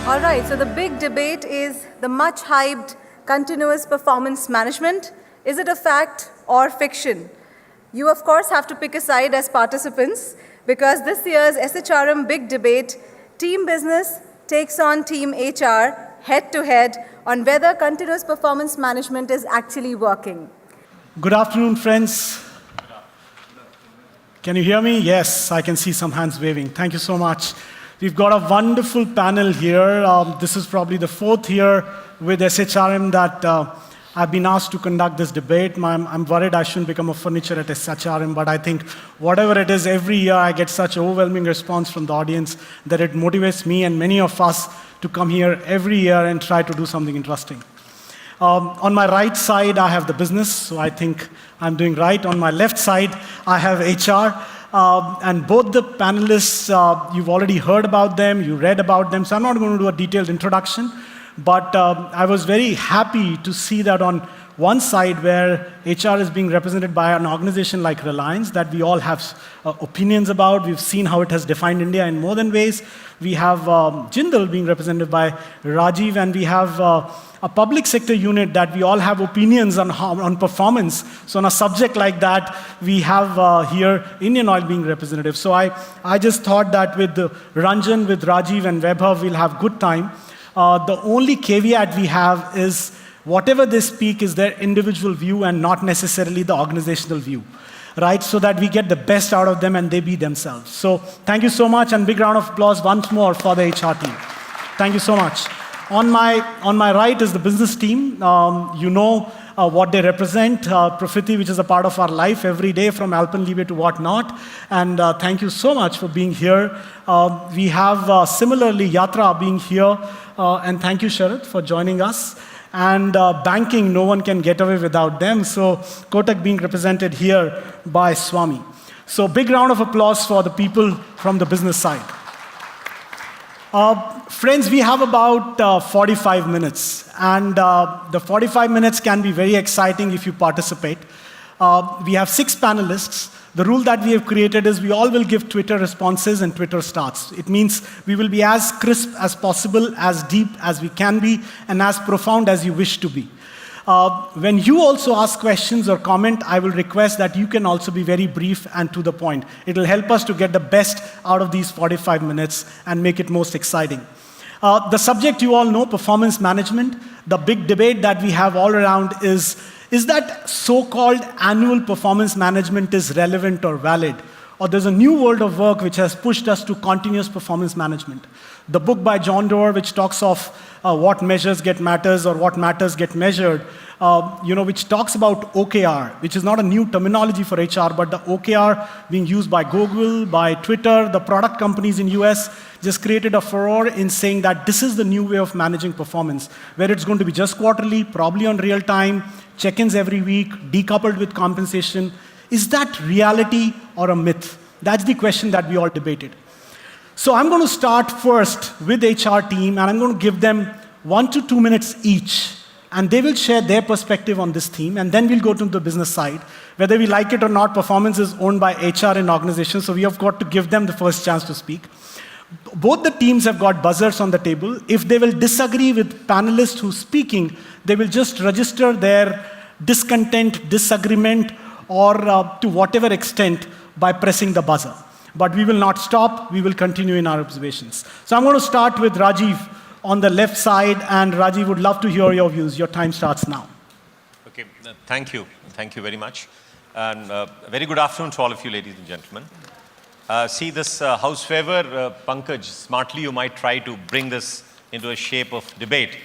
All right, so the big debate is the much hyped continuous performance management. Is it a fact or fiction? You, of course, have to pick a side as participants because this year's SHRM big debate, team business takes on team HR head to head on whether continuous performance management is actually working. Good afternoon, friends. Can you hear me? Yes, I can see some hands waving. Thank you so much. We've got a wonderful panel here. This is probably the fourth year with SHRM that I've been asked to conduct this debate. I'm worried I shouldn't become a furniture at SHRM, but I think whatever it is, every year I get such overwhelming response from the audience that it motivates me and many of us to come here every year and try to do something interesting. On my right side, I have the business, so I think I'm doing right. On my left side, I have HR. And both the panelists, you've already heard about them, you read about them, so I'm not going to do a detailed introduction. But I was very happy to see that on one side where HR is being represented by an organization like Reliance that we all have opinions about. We've seen how it has defined India in more than ways. We have Jindal being represented by Rajiv, and we have a public sector unit that we all have opinions on performance. So on a subject like that, we have here Indian Oil being representative. So I just thought that with Ranjan, with Rajiv and Vaibhav, we'll have good time. The only caveat we have is whatever they speak is their individual view and not necessarily the organizational view, right? So that we get the best out of them and they be themselves. So thank you so much, and big round of applause once more for the HR team. Thank you so much. On my right is the business team. You know what they represent, Profiti, which is a part of our life every day from Alpenliebe to whatnot. And thank you so much for being here. We have similarly Yatra being here. And thank you, Sharad, for joining us. And banking, no one can get away without them. So Kotak being represented here by Swami. So big round of applause for the people from the business side. Friends, we have about 45 minutes. And the 45 minutes can be very exciting if you participate. We have 6 panelists. The rule that we have created is we all will give Twitter responses and Twitter starts. It means we will be as crisp as possible, as deep as we can be, and as profound as you wish to be. When you also ask questions or comment, I will request that you can also be very brief and to the point. It will help us to get the best out of these 45 minutes and make it most exciting. The subject you all know, performance management. The big debate that we have all around is that so-called annual performance management is relevant or valid? Or there's a new world of work which has pushed us to continuous performance management. The book by John Doerr, which talks of what measures get matters or what matters get measured, which talks about OKR, which is not a new terminology for HR, but the OKR being used by Google, by Twitter, the product companies in US just created a furore in saying that this is the new way of managing performance, where it's going to be just quarterly, probably on real time, check-ins every week, decoupled with compensation. Is that reality or a myth? That's the question that we all debated. So I'm going to start first with HR team, and I'm going to give them 1 to 2 minutes each. And they will share their perspective on this theme, and then we'll go to the business side. Whether we like it or not, performance is owned by HR in organizations, so we have got to give them the first chance to speak. Both the teams have got buzzers on the table. If they will disagree with panelists who's speaking, they will just register their discontent, disagreement, or to whatever extent by pressing the buzzer. But we will not stop. We will continue in our observations. So I'm going to start with Rajiv on the left side, and Rajiv would love to hear your views. Your time starts now. Okay, thank you. Thank you very much. And very good afternoon to all of you, ladies and gentlemen. See this house favor, Pankaj, smartly you might try to bring this into a shape of debate.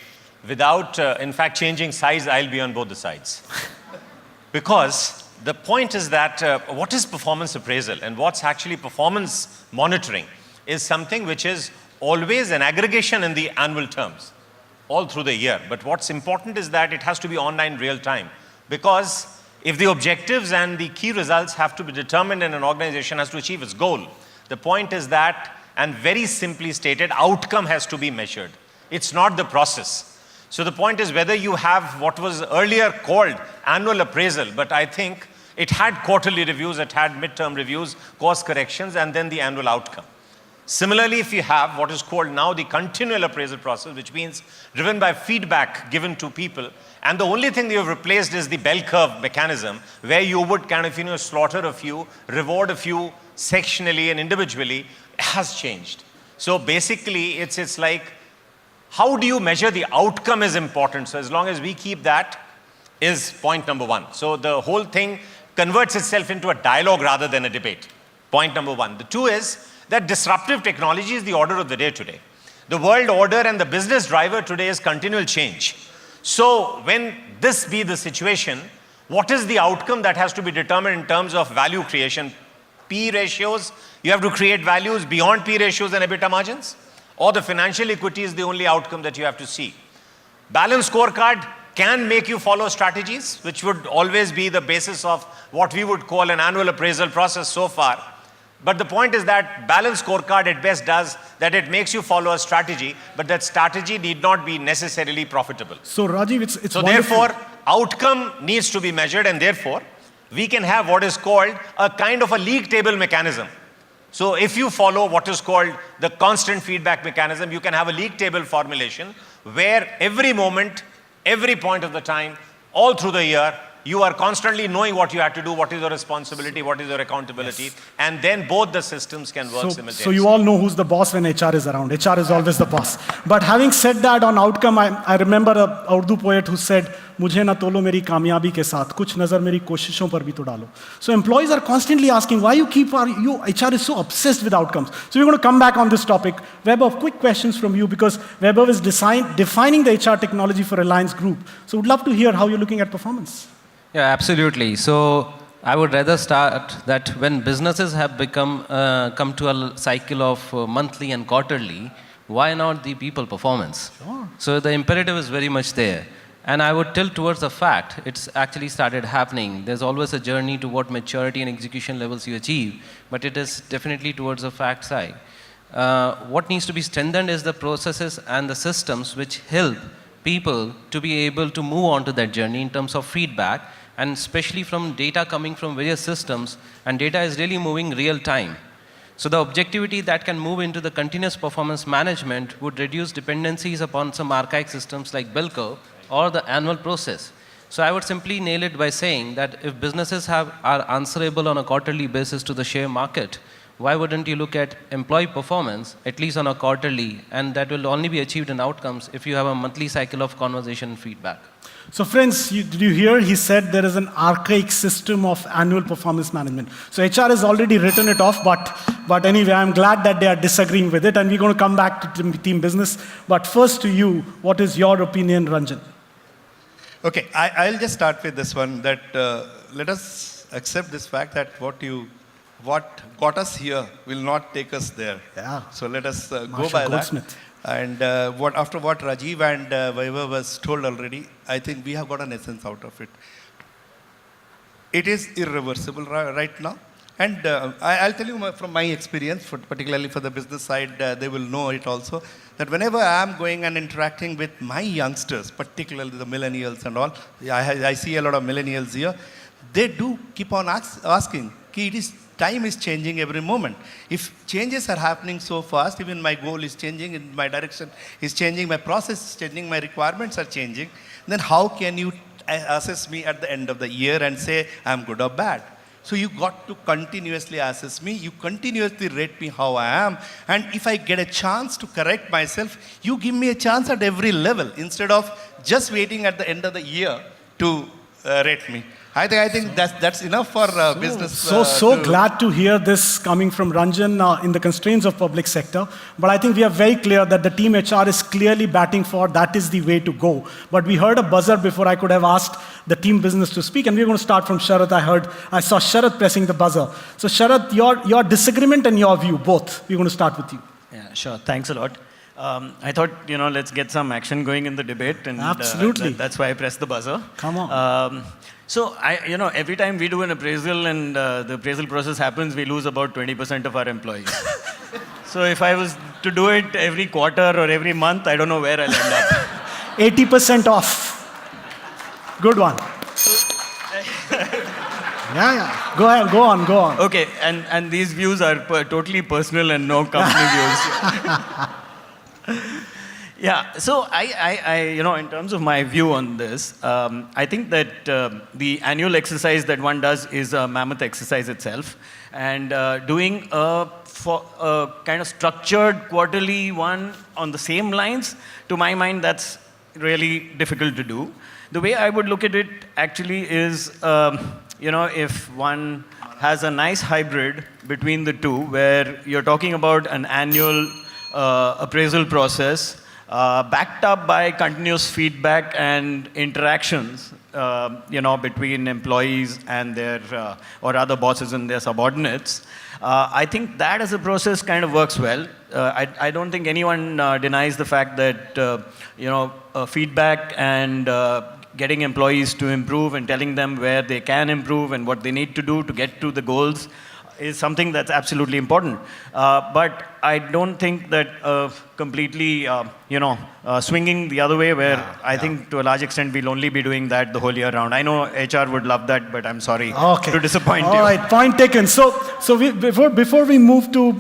Without, in fact, changing sides, I'll be on both the sides. Because the point is that what is performance appraisal and what's actually performance monitoring is something which is always an aggregation in the annual terms, all through the year. But what's important is that it has to be online real time. Because if the objectives and the key results have to be determined and an organization has to achieve its goal, the point is that, and very simply stated, outcome has to be measured. It's not the process. So the point is whether you have what was earlier called annual appraisal, but I think it had quarterly reviews, it had midterm reviews, course corrections, and then the annual outcome. Similarly, if you have what is called now the continual appraisal process, which means driven by feedback given to people, and the only thing they have replaced is the bell curve mechanism, where you would kind of, slaughter a few, reward a few sectionally and individually, has changed. So basically, it's like, how do you measure the outcome is important. So as long as we keep that, is point number one. So the whole thing converts itself into a dialogue rather than a debate. Point number one. The two is that disruptive technology is the order of the day today. The world order and the business driver today is continual change. So when this be the situation, what is the outcome that has to be determined in terms of value creation? P ratios, you have to create values beyond P ratios and EBITDA margins, or the financial equity is the only outcome that you have to see. Balanced scorecard can make you follow strategies, which would always be the basis of what we would call an annual appraisal process so far. But the point is that balanced scorecard at best does that it makes you follow a strategy, but that strategy need not be necessarily profitable. So Rajiv, it's so wonderful. Therefore, outcome needs to be measured, and therefore, we can have what is called a kind of a league table mechanism. So if you follow what is called the constant feedback mechanism, you can have a league table formulation where every moment, every point of the time, all through the year, you are constantly knowing what you have to do, what is your responsibility, what is your accountability, and then both the systems can work simultaneously. So you all know who's the boss when HR is around. HR is always the boss. But having said that, on outcome, I remember a Urdu poet who said, "Mujhe na tolo meri kamyabi ke saath, kuch nazar meri koshishon par bhi to dalo." So employees are constantly asking, why HR is so obsessed with outcomes. So we're going to come back on this topic. Vaibhav, quick questions from you, because Vaibhav is defining the HR technology for Reliance Group. So we'd love to hear how you're looking at performance. Yeah, absolutely. So I would rather start that when businesses have come to a cycle of monthly and quarterly, why not the people performance? Sure. So the imperative is very much there. And I would tilt towards the fact it's actually started happening. There's always a journey to what maturity and execution levels you achieve, but it is definitely towards the fact side. What needs to be strengthened is the processes and the systems which help people to be able to move on to that journey in terms of feedback, and especially from data coming from various systems, and data is really moving real time. So the objectivity that can move into the continuous performance management would reduce dependencies upon some archaic systems like bell curve or the annual process. So I would simply nail it by saying that if businesses are answerable on a quarterly basis to the share market, why wouldn't you look at employee performance, at least on a quarterly, and that will only be achieved in outcomes if you have a monthly cycle of conversation and feedback. So friends, did you hear? He said there is an archaic system of annual performance management. So HR has already written it off, but anyway, I'm glad that they are disagreeing with it, and we're going to come back to team business. But first to you, what is your opinion, Ranjan? Okay, I'll just start with this one, that let us accept this fact that what got us here will not take us there. Yeah. So let us go Marshall by Goldsmith. that. And after what Rajiv and Vaibhav was told already, I think we have got an essence out of it. It is irreversible right now. And I'll tell you from my experience, particularly for the business side, they will know it also, that whenever I'm going and interacting with my youngsters, particularly the millennials and all, I see a lot of millennials here, they do keep on asking, time is changing every moment. If changes are happening so fast, even my goal is changing, in my direction is changing, my process is changing, my requirements are changing, then how can you assess me at the end of the year and say I'm good or bad? So you got to continuously assess me, you continuously rate me how I am, and if I get a chance to correct myself, you give me a chance at every level instead of just waiting at the end of the year to rate me. I think that's enough for business. So glad to hear this coming from Ranjan in the constraints of public sector. But I think we are very clear that the team HR is clearly batting for that is the way to go. But we heard a buzzer before I could have asked the team business to speak, and we're going to start from Sharath. I saw Sharath pressing the buzzer. So Sharath, your disagreement and your view, both. We're going to start with you. Yeah, sure. Thanks a lot. I thought, let's get some action going in the debate, and absolutely. That's why I pressed the buzzer. Come on. So, every time we do an appraisal and the appraisal process happens, we lose about 20% of our employees. So if I was to do it every quarter or every month, I don't know where I'll end up. 80% off. Good one. Yeah. Go ahead, go on. Okay, and these views are totally personal and no company views. Yeah, so I, in terms of my view on this, I think that the annual exercise that one does is a mammoth exercise itself. And doing a kind of structured quarterly one on the same lines, to my mind, that's really difficult to do. The way I would look at it actually is, if one has a nice hybrid between the two, where you're talking about an annual appraisal process, backed up by continuous feedback and interactions, between employees and their, or other bosses and their subordinates. I think that as a process kind of works well. I don't think anyone denies the fact that, feedback and getting employees to improve and telling them where they can improve and what they need to do to get to the goals is something that's absolutely important. But I don't think that completely, swinging the other way, where I think to a large extent we'll only be doing that the whole year round. I know HR would love that, but I'm sorry to disappoint you. All right, point taken. So before we move to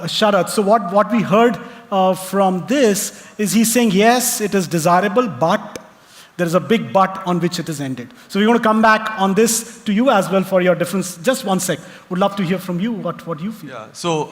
Sharath, so what we heard from this is he's saying, yes, it is desirable, but there is a big but on which it is ended. So we're going to come back on this to you as well for your difference. Just one sec. Would love to hear from you what you feel. Yeah. So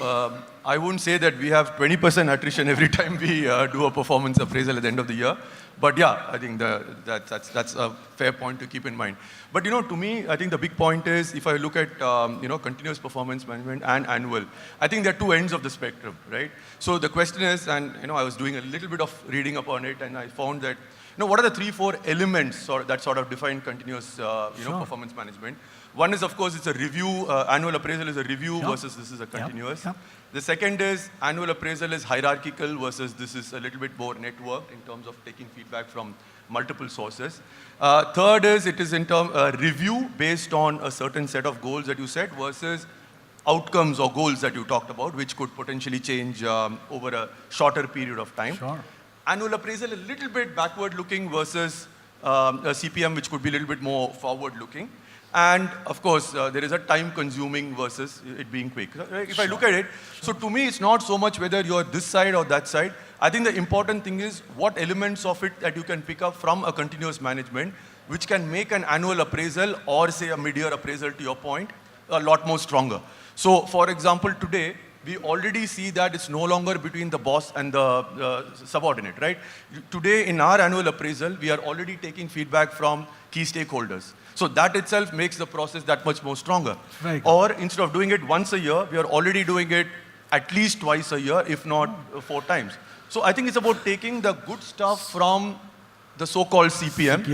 I wouldn't say that we have 20% attrition every time we do a performance appraisal at the end of the year. But yeah, I think that's a fair point to keep in mind. But to me, I think the big point is if I look at continuous performance management and annual, I think there are two ends of the spectrum, right? So the question is, and I was doing a little bit of reading upon it, and I found that what are the 3-4 elements that sort of define continuous performance management? One is, of course, it's a review. Annual appraisal is a review versus this is a continuous. The second is annual appraisal is hierarchical versus this is a little bit more networked in terms of taking feedback from multiple sources. Third is it is in terms review based on a certain set of goals that you set versus outcomes or goals that you talked about, which could potentially change over a shorter period of time. Sure. Annual appraisal a little bit backward looking versus a CPM which could be a little bit more forward looking. And of course, there is a time consuming versus it being quick. If I look at it, so to me, it's not so much whether you're this side or that side. I think the important thing is what elements of it that you can pick up from a continuous management, which can make an annual appraisal or say a mid-year appraisal, to your point, a lot more stronger. So for example, today, we already see that it's no longer between the boss and the subordinate, right? Today, in our annual appraisal, we are already taking feedback from key stakeholders. So that itself makes the process that much more stronger. Right. Or instead of doing it once a year, we are already doing it at least twice a year, if not 4 times. So I think it's about taking the good stuff from the so-called CPM,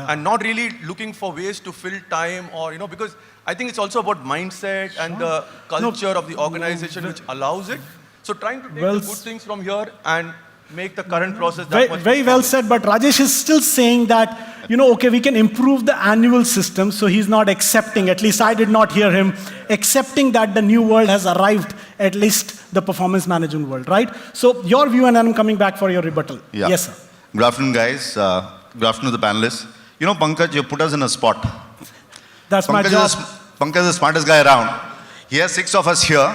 and not really looking for ways to fill time or, because I think it's also about mindset and the culture of the organization which allows it. So trying to take the good things from here and make the current process that much very well said, but Rajesh is still saying that, okay, we can improve the annual system, so he's not accepting, at least I did not hear him, accepting that the new world has arrived, at least the performance management world, right? So your view, and I'm coming back for your rebuttal. Yeah. Yes, sir. Good afternoon, guys. Good afternoon to the panelists. Pankaj, you put us in a spot. That's my job. Pankaj is the smartest guy around. He has 6 of us here.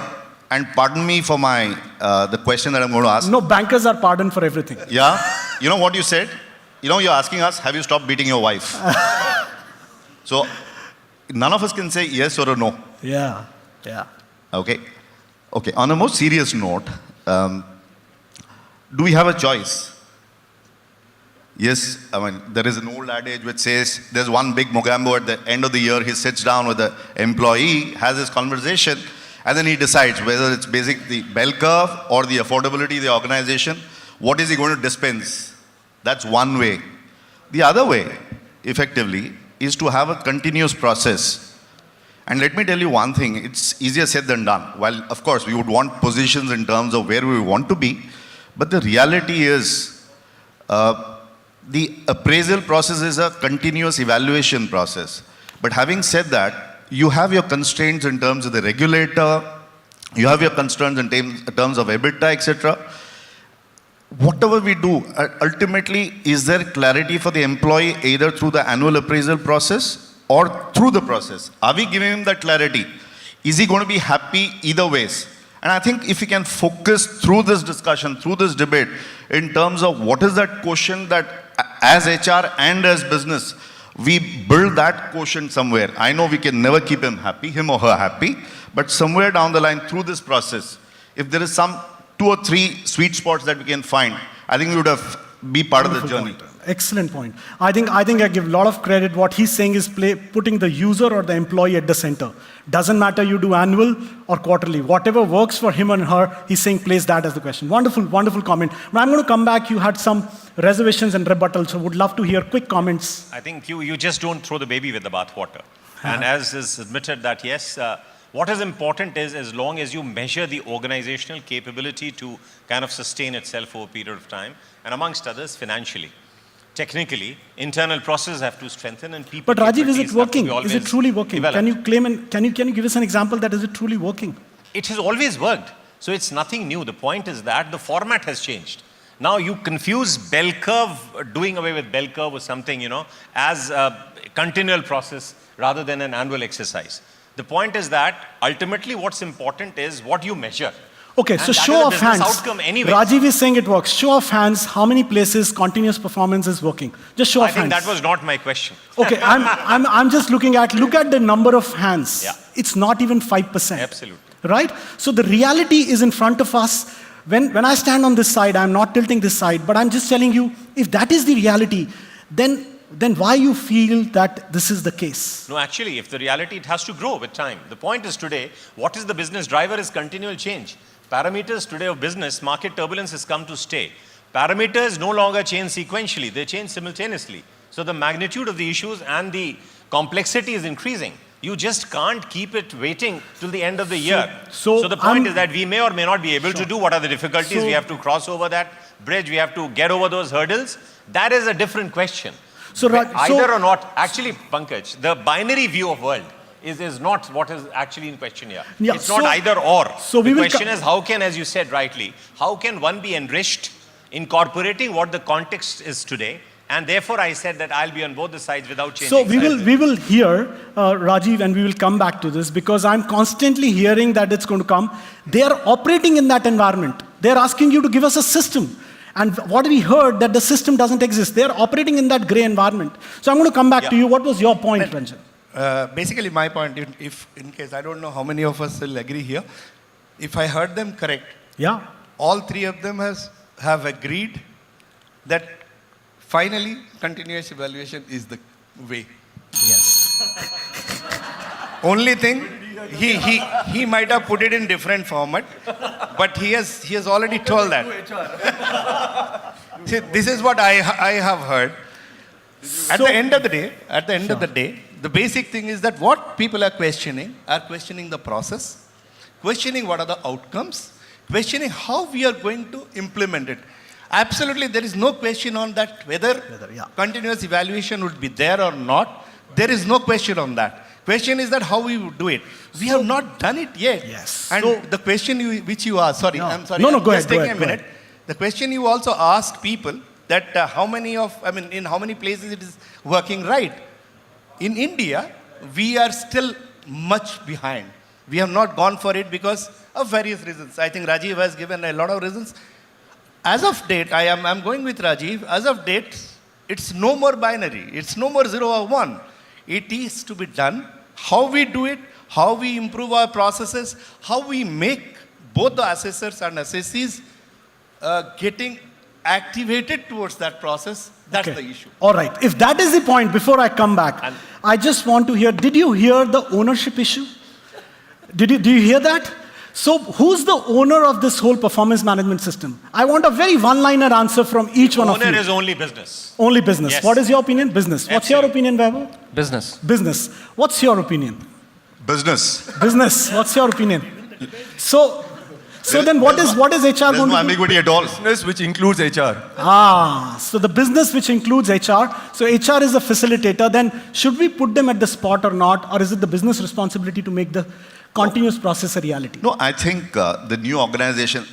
And pardon me for my the question that I'm going to ask. No, bankers are pardoned for everything. Yeah? You know what you said? You're asking us, have you stopped beating your wife? So, none of us can say yes or a no. Yeah. Okay. On a more serious note, do we have a choice? Yes, there is an old adage which says there's one big Mogambo at the end of the year. He sits down with the employee, has his conversation, and then he decides whether it's the bell curve or the affordability of the organization. What is he going to dispense? That's one way. The other way, effectively, is to have a continuous process. And let me tell you one thing, it's easier said than done. While, of course, we would want positions in terms of where we want to be, but the reality is, the appraisal process is a continuous evaluation process. But having said that, you have your constraints in terms of the regulator, you have your constraints in terms of EBITDA, etc. Whatever we do, ultimately, is there clarity for the employee either through the annual appraisal process or through the process? Are we giving him that clarity? Is he going to be happy either ways? And I think if we can focus through this discussion, through this debate, in terms of what is that quotient that as HR and as business, we build that quotient somewhere. I know we can never keep him or her happy, but somewhere down the line through this process, if there is some 2 or 3 sweet spots that we can find, I think we would have be part of the journey. Point. Excellent point. I think I give a lot of credit. What he's saying is putting the user or the employee at the center. Doesn't matter you do annual or quarterly. Whatever works for him and her, he's saying place that as the question. Wonderful, wonderful comment. Now I'm going to come back. You had some reservations and rebuttals, so would love to hear quick comments. I think you just don't throw the baby with the bathwater. And as is admitted that yes, what is important is as long as you measure the organizational capability to kind of sustain itself over a period of time, and amongst others, financially. Technically, internal processes have to strengthen and people. But Rajiv, is it working? Is it truly working? Developed. Can you claim and can you give us an example that is it truly working? It has always worked. So it's nothing new. The point is that the format has changed. Now you confuse bell curve, doing away with bell curve with something, as a continual process rather than an annual exercise. The point is that ultimately what's important is what you measure. Okay, And so that show is a of business hands. outcome anyway. Rajiv is saying it works. Show of hands, how many places continuous performance is working? Just show I of think hands. that was not my question. Okay, I'm just look at the number of hands. Yeah. It's not even 5%. Absolutely. Right? So the reality is in front of us. When I stand on this side, I'm not tilting this side, but I'm just telling you, if that is the reality, then why you feel that this is the case? No, actually, if the reality, it has to grow with time. The point is today, what is the business driver is continual change. Parameters today of business, market turbulence has come to stay. Parameters no longer change sequentially, they change simultaneously. So the magnitude of the issues and the complexity is increasing. You just can't keep it waiting till the end of the year. So the point is that we may or may not be able to do. What are the difficulties? We have to cross over that bridge. We have to get over those hurdles. That is a different question. Either or not, actually, Pankaj, the binary view of world is not what is actually in question here. Yeah, it's not either or. So the question is how can, as you said rightly, how can one be enriched incorporating what the context is today? And therefore, I said that I'll be on both the sides without changing. So we will hear, Rajiv, and we will come back to this because I'm constantly hearing that it's going to come. They are operating in that environment. They're asking you to give us a system. And what we heard, that the system doesn't exist. They're operating in that gray environment. So I'm going to come back to you. What was your point, Ranjan? Basically, my point, if in case, I don't know how many of us will agree here, if I heard them correct, Yeah. all 3 of them have agreed that finally continuous evaluation is the way. Yes. Only thing, he might have put it in different format, but he has already told that. See, this is what I have heard. At the end of the day, the basic thing is that what people are questioning the process, questioning what are the outcomes, questioning how we are going to implement it. Absolutely, there is no question on that whether continuous evaluation would be there or not. There is no question on that. Question is that how we would do it. We have not done it yet. Yes. And the question which you asked, sorry, No. I'm sorry. No, I'm go just ahead, taking go a minute. The question you also asked people that in how many places it is working right. In India, we are still much behind. We have not gone for it because of various reasons. I think Rajiv has given a lot of reasons. As of date, I'm going with Rajiv. As of date, it's no more binary. It's no more 0 or 1. It is to be done. How we do it, how we improve our processes, how we make both the assessors and assessees getting activated towards that process. That's the issue. All right. If that is the point, before I come back, I just want to hear, did you hear the ownership issue? Do you hear that? So who's the owner of this whole performance management system? I want a very one-liner answer from each one of you. Owner is only business. Only business. Yes. What is your opinion? Business. What's your opinion, Vaibhav? Business. Business. What's your opinion? Business. Business. What's your opinion? So then what is HR going There's no to do? ambiguity at all. Business which includes HR. So the business which includes HR. So HR is a facilitator. Then should we put them at the spot or not? Or is it the business responsibility to make the continuous process a reality? No, I think the new organization,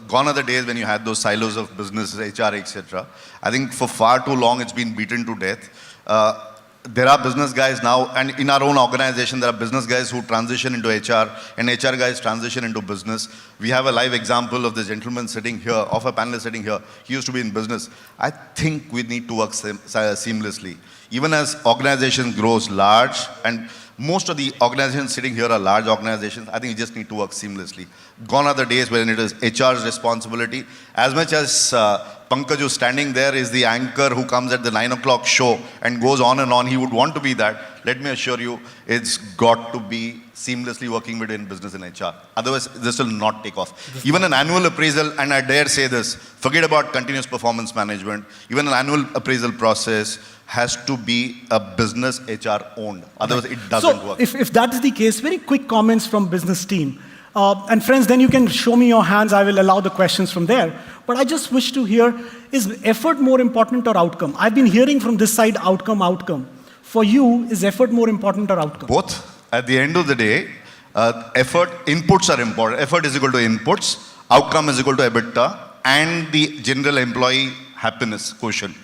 gone are the days when you had those silos of business, HR, etc. I think for far too long it's been beaten to death. there are business guys now, and in our own organization, there are business guys who transition into HR, and HR guys transition into business. We have a live example of the gentleman sitting here, of a panelist sitting here. He used to be in business. I think we need to work seamlessly. Even as organization grows large, and most of the organizations sitting here are large organizations, I think you just need to work seamlessly. Gone are the days when it is HR's responsibility. As much as Pankaj who's standing there is the anchor who comes at the 9 o'clock show and goes on and on, he would want to be that. Let me assure you, it's got to be seamlessly working between business and HR. Otherwise, this will not take off. Even an annual appraisal, and I dare say this, forget about continuous performance management, even an annual appraisal process has to be a business HR owned. Otherwise, it doesn't work. If that's the case, very quick comments from business team. And friends, then you can show me your hands. I will allow the questions from there. But I just wish to hear, is effort more important or outcome? I've been hearing from this side, outcome. For you, is effort more important or outcome? Both. At the end of the day, inputs are important. Effort is equal to inputs, outcome is equal to EBITDA, and the general employee happiness quotient.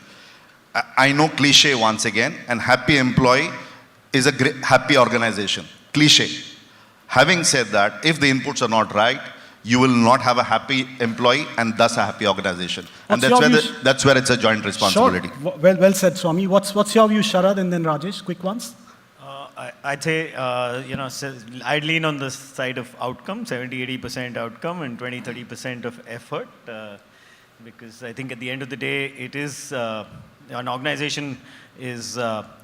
I know cliche once again, and happy employee is a great, happy organization. Cliche. Having said that, if the inputs are not right, you will not have a happy employee and thus a happy organization. And that's where it's a joint responsibility. Sure. Well said, Swami. What's your view, Sharad, and then Rajesh? Quick ones. I'd say, I'd lean on the side of outcome, 70-80% outcome and 20-30% of effort. Because I think at the end of the day, it is, an organization is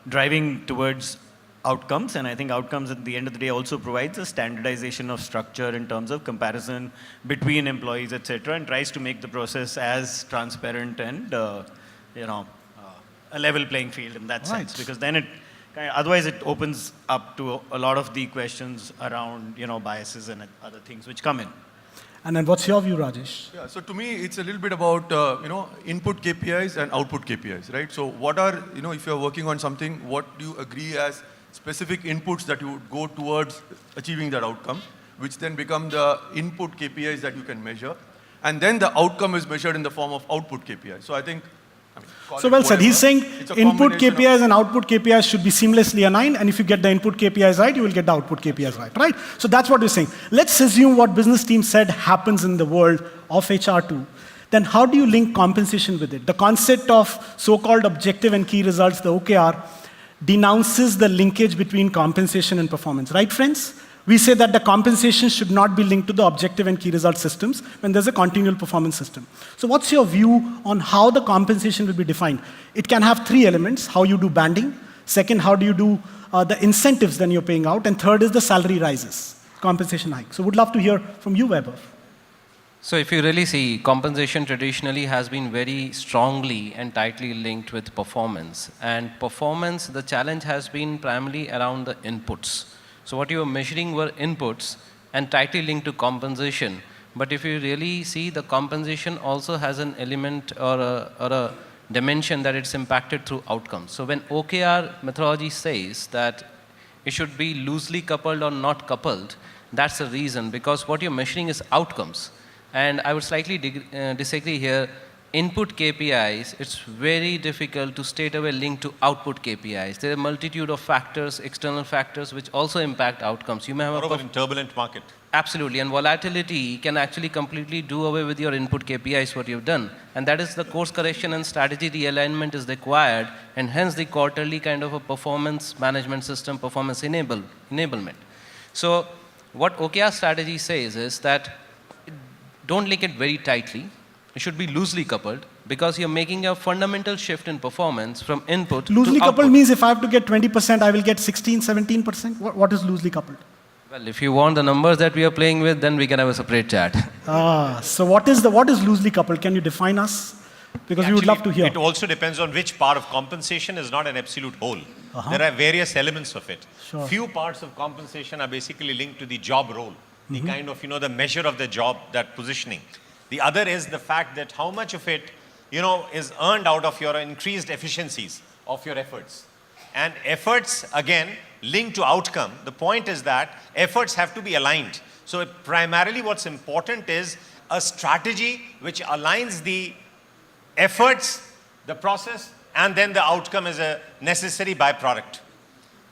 driving towards outcomes, and I think outcomes at the end of the day also provides a standardization of structure in terms of comparison between employees, etc., and tries to make the process as transparent and a level playing field in that sense. Because then otherwise it opens up to a lot of the questions around biases and other things which come in. And then what's your view, Rajesh? Yeah, so to me, it's a little bit about, input KPIs and output KPIs, right? So what are, if you're working on something, what do you agree as specific inputs that you would go towards achieving that outcome, which then become the input KPIs that you can measure. And then the outcome is measured in the form of output KPIs. So I think, so well said. He's saying input KPIs and output KPIs should be seamlessly aligned, and if you get the input KPIs right, you will get the output KPIs right? So that's what we're saying. Let's assume what business team said happens in the world of HR2. Then how do you link compensation with it? The concept of so-called objective and key results, the OKR, denounces the linkage between compensation and performance. Right, friends? We say that the compensation should not be linked to the objective and key result systems when there's a continual performance system. So what's your view on how the compensation will be defined? It can have three elements: how you do banding, second, how do you do the incentives then you're paying out, and third is the salary rises, compensation hike. So would love to hear from you, Weber. So if you really see, compensation traditionally has been very strongly and tightly linked with performance. And performance, the challenge has been primarily around the inputs. So what you are measuring were inputs and tightly linked to compensation. But if you really see, the compensation also has an element or a dimension that it's impacted through outcomes. So when OKR methodology says that it should be loosely coupled or not coupled, that's the reason, because what you're measuring is outcomes. And I would slightly disagree here. Input KPIs, it's very difficult to straight away link to output KPIs. There are a multitude of factors, external factors, which also impact outcomes. You may have moreover in turbulent market. Absolutely, and volatility can actually completely do away with your input KPIs, what you've done. And that is the course correction and strategy realignment is required, and hence the quarterly kind of a performance management system, performance enablement. So what OKR strategy says is that don't link it very tightly. It should be loosely coupled because you're making a fundamental shift in performance from input to output. Loosely coupled means if I have to get 20%, I will get 16, 17%? What is loosely coupled? Well, if you want the numbers that we are playing with, then we can have a separate chat. So what is loosely coupled? Can you define us? Because we would love to hear. It also depends on which part of compensation is not an absolute whole. There are various elements of it. Sure. Few parts of compensation are basically linked to the job role, the kind of, the measure of the job, that positioning. The other is the fact that how much of it, is earned out of your increased efficiencies of your efforts. And efforts, again, linked to outcome. The point is that efforts have to be aligned. So primarily what's important is a strategy which aligns the efforts, the process, and then the outcome is a necessary byproduct.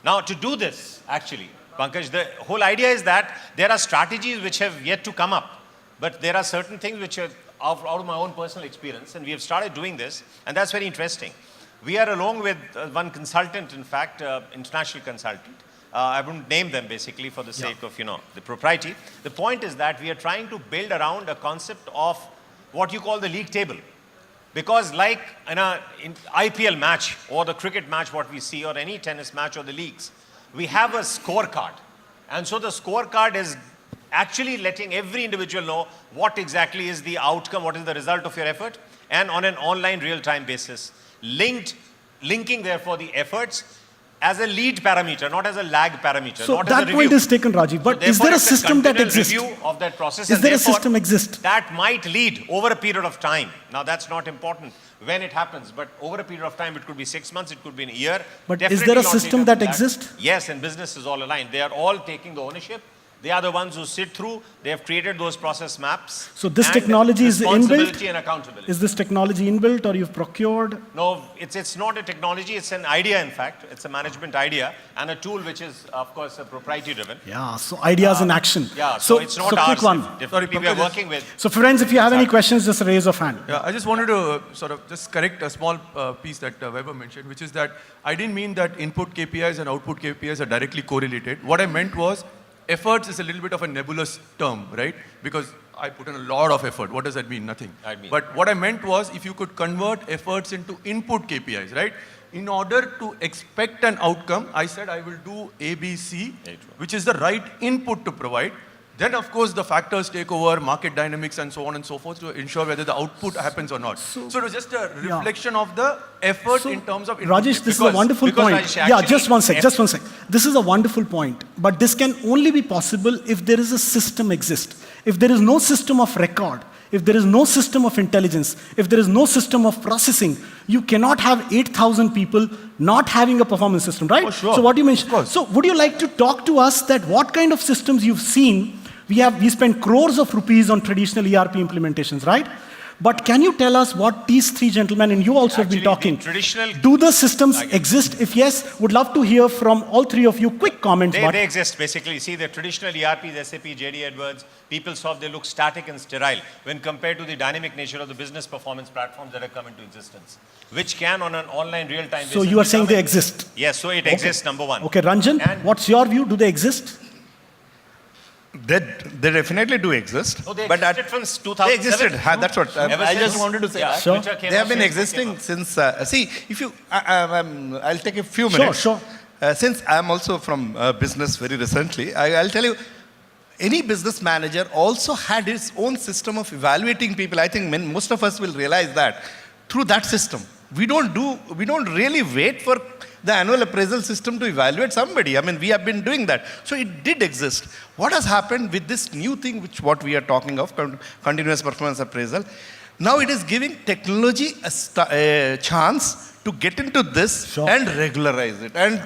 Now, to do this, actually, Pankaj, the whole idea is that there are strategies which have yet to come up, but there are certain things which are out of my own personal experience, and we have started doing this, and that's very interesting. We are along with one consultant, in fact, international consultant. I wouldn't name them basically for the sake of, the propriety. The point is that we are trying to build around a concept of what you call the league table. Because like in an IPL match or the cricket match, what we see, or any tennis match or the leagues, we have a scorecard. And so the scorecard is actually letting every individual know what exactly is the outcome, what is the result of your effort, and on an online real-time basis. Linking therefore the efforts as a lead parameter, not as a lag parameter. So not that as a point review. is taken, Rajiv. But So is there a therefore, it's system that continual exists? Review of that process, Is and there a therefore system exist? that might lead over a period of time. Now that's not important when it happens, but over a period of time, it could be 6 months, it could be in a year. But is Definitely there a not system later that than exists? Yes, and business is all aligned. They are all taking the ownership. They are the ones who sit through. They have created those process maps. So this and technology is responsibility inbuilt? and accountability. Is this technology inbuilt or you've procured? No, it's not a technology. It's an idea, in fact. It's a management idea and a tool which is, of course, proprietary driven. Yeah, so ideas in action. Yeah, so it's not so ours. quick one. Definitely, we are Pankaj, working with. So friends, if you have any questions, just raise of hand. Yeah, I just wanted to sort of just correct a small piece that Weber mentioned, which is that I didn't mean that input KPIs and output KPIs are directly correlated. What I meant was efforts is a little bit of a nebulous term, right? Because I put in a lot of effort. What does that mean? Nothing. But what I meant was if you could convert efforts into input KPIs, right? In order to expect an outcome, I said I will do A, B, C, which is the right input to provide. Then, of course, the factors take over, market dynamics and so on and so forth to ensure whether the output happens or not. So it was just a reflection of the effort in terms of input. Rajesh, this is a wonderful point. Rajesh, Yeah, just one sec. This is a wonderful point. But this can only be possible if there is a system exist. If there is no system of record, if there is no system of intelligence, if there is no system of processing, you cannot have 8,000 people not having a performance system, right? Oh, sure. So what you mentioned. So would you like to talk to us that what kind of systems you've seen? We spend crores of rupees on traditional ERP implementations, right? But can you tell us what these three gentlemen, and you also have been talking, do the systems exist? If yes, would love to hear from all three of you quick comments. They exist, basically. See, the traditional ERPs, SAP, JD Edwards, PeopleSoft, they look static and sterile when compared to the dynamic nature of the business performance platforms that have come into existence, which can on an online real-time basis. So you are saying they exist? Yes, so it exists, number one. Okay, Ranjan, what's your view? Do they exist? They definitely do exist. Oh, they but existed from 2007. They existed. That's what I just wanted to say. Yeah, Sure. Twitter They have been Facebook existing came out. since. See, if you, I'll take a few minutes. Sure. Since I'm also from business very recently, I'll tell you, any business manager also had his own system of evaluating people. I think most of us will realize that through that system. We don't really wait for the annual appraisal system to evaluate somebody. I mean, we have been doing that. So it did exist. What has happened with this new thing, what we are talking of, continuous performance appraisal, now it is giving technology a chance to get into this and regularize it. And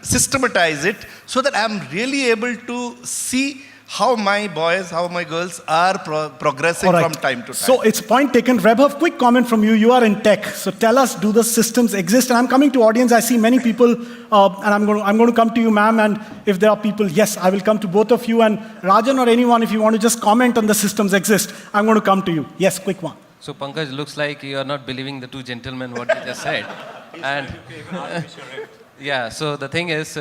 systematize it so that I'm really able to see how my boys, how my girls are progressing from time to time. So it's point taken. Vaibhav, quick comment from you. You are in tech. So tell us, do the systems exist? And I'm coming to audience. I see many people, and I'm going to come to you, ma'am. And if there are people, yes, I will come to both of you. And Rajan or anyone, if you want to just comment on the systems exist, I'm going to come to you. Yes, quick one. So Pankaj, looks like you are not believing the two gentlemen what they just said. And yeah, so the thing is,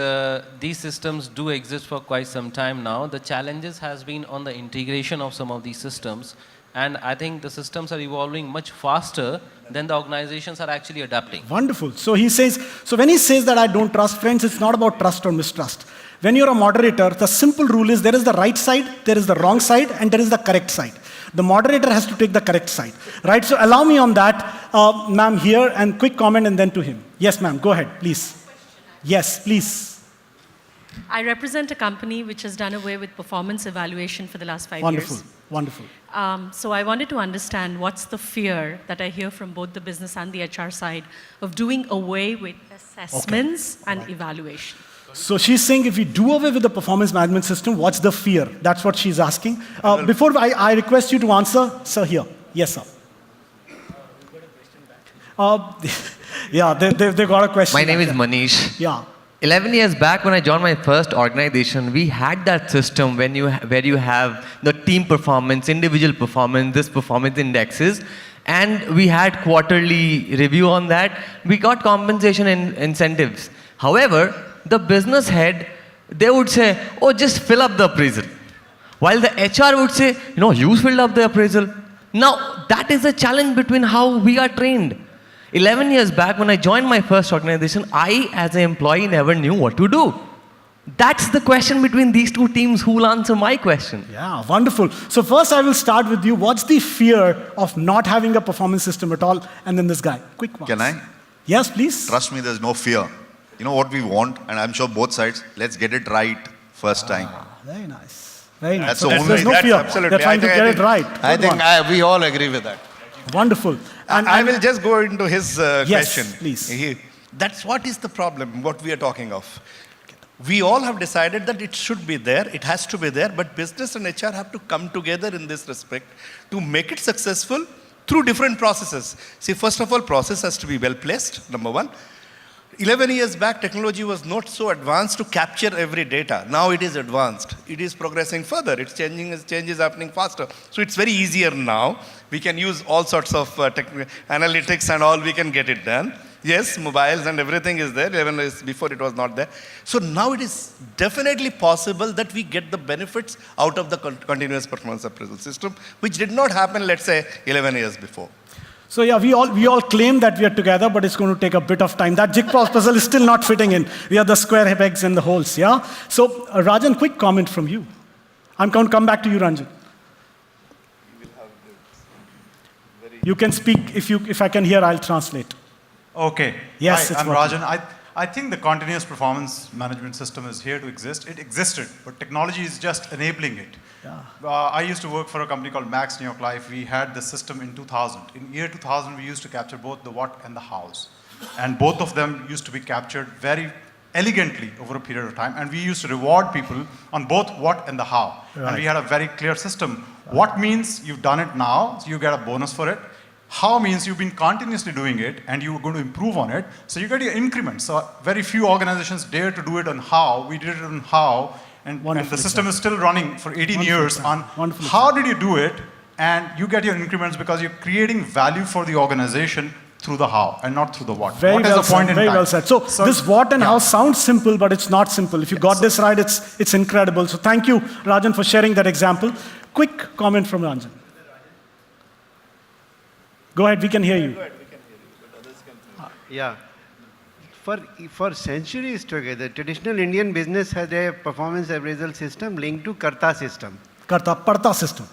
these systems do exist for quite some time now. The challenges has been on the integration of some of these systems. And I think the systems are evolving much faster than the organizations are actually adapting. Wonderful. So when he says that I don't trust, friends, it's not about trust or mistrust. When you're a moderator, the simple rule is there is the right side, there is the wrong side, and there is the correct side. The moderator has to take the correct side, right? So allow me on that, ma'am, here, and quick comment, and then to him. Yes, ma'am, go ahead, please. Yes, please. I represent a company which has done away with performance evaluation for the last 5 Wonderful, years. wonderful. So I wanted to understand what's the fear that I hear from both the business and the HR side of doing away with assessments and evaluation. So she's saying if we do away with the performance management system, what's the fear? That's what she's asking. Before I request you to answer, sir, here. Yes, sir. Yeah, they got a question. My name is Yeah. Manish. Yeah. 11 years back when I joined my first organization, we had that system where you have the team performance, individual performance, this performance indexes, and we had quarterly review on that. We got compensation and incentives. However, the business head, they would say, oh, just fill up the appraisal. While the HR would say, no, you filled up the appraisal. Now, that is a challenge between how we are trained. 11 years back, when I joined my first organization, I, as an employee, never knew what to do. That's the question between these two teams. Who will answer my question? Yeah, wonderful. So first I will start with you. What's the fear of not having a performance system at all? And then this guy. Quick one. Can I? Yes, please. Trust me, there's no fear. You know what we want, and I'm sure both sides, let's get it right first time. Very nice. Very nice. That's So the there's only- no that's fear. absolutely- They're trying to get it right. I Good think one. we all agree with that. Wonderful. And I will just go into his Yes, question. please. That's what is the problem, what we are talking of. We all have decided that it should be there, it has to be there, but business and HR have to come together in this respect to make it successful through different processes. See, first of all, process has to be well placed, number one. 11 years back, technology was not so advanced to capture every data. Now it is advanced. It is progressing further. It's changing, change is happening faster. So it's very easier now. We can use all sorts of analytics and all, we can get it done. Yes, mobiles and everything is there. 11 years before it was not there. So now it is definitely possible that we get the benefits out of the continuous performance appraisal system, which did not happen, let's say, 11 years before. So yeah, we all claim that we are together, but it's going to take a bit of time. That jigsaw puzzle is still not fitting in. We are the square pegs and the holes, yeah? So Rajan, quick comment from you. I'm going to come back to you, Ranjan. You can speak, if I can hear, I'll translate. Okay. Yes, Hi, it's I'm working. Rajan. I think the continuous performance management system is here to exist. It existed, but technology is just enabling it. Yeah. I used to work for a company called Max New York Life. We had the system in 2000. In year 2000, we used to capture both the what and the hows. And both of them used to be captured very elegantly over a period of time. And we used to reward people on both what and the how. Right. And we had a very clear system. What means you've done it now, so you get a bonus for it. How means you've been continuously doing it and you're going to improve on it. So you get your increments. So very few organizations dare to do it on how. We did it on how. And the system is still running for 18 years on how did you do it, and you get your increments because you're creating value for the organization through the how and not through the what. Very What is well the point said. in Very time? well said. So this what and how sounds simple, but it's not simple. If you got this right, it's incredible. So thank you, Rajan, for sharing that example. Quick comment from Rajan. Go ahead, we can hear you. Yeah. For centuries together, traditional Indian business had a performance appraisal system linked to Karta system. Parta system.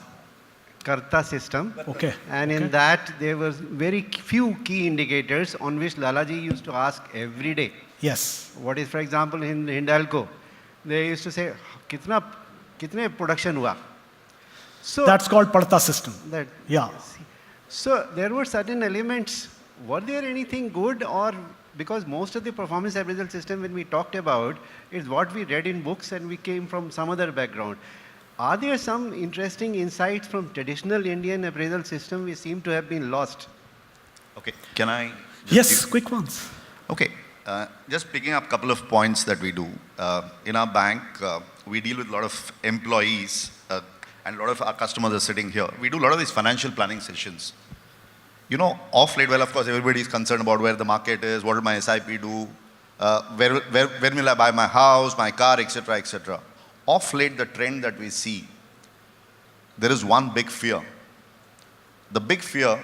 Karta system. Okay. And in that, there was very few key indicators on which Lalaji used to ask every day. Yes. What is, for example, in Hindalco, they used to say, kitne production hua? So That's called Parta system. that, Yeah. So there were certain elements. Were there anything good, or because most of the performance appraisal system when we talked about is what we read in books and we came from some other background. Are there some interesting insights from traditional Indian appraisal system we seem to have been lost? Okay, can I? Yes, quick ones. Okay, just picking up a couple of points that we do. In our bank, we deal with a lot of employees and a lot of our customers are sitting here. We do a lot of these financial planning sessions. You know, off late, well, of course, everybody is concerned about where the market is, what will my SIP do, when will I buy my house, my car, etc., etc. Off late, the trend that we see, there is one big fear. The big fear,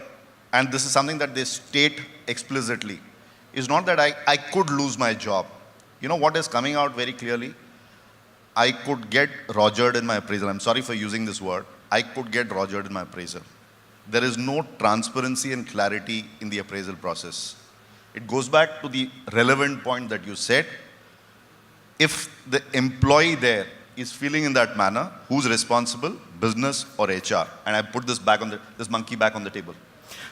and this is something that they state explicitly, is not that I could lose my job. You know what is coming out very clearly? I could get rogered in my appraisal. I'm sorry for using this word. I could get rogered in my appraisal. There is no transparency and clarity in the appraisal process. It goes back to the relevant point that you said. If the employee there is feeling in that manner, who's responsible, business or HR? And I put this monkey back on the table.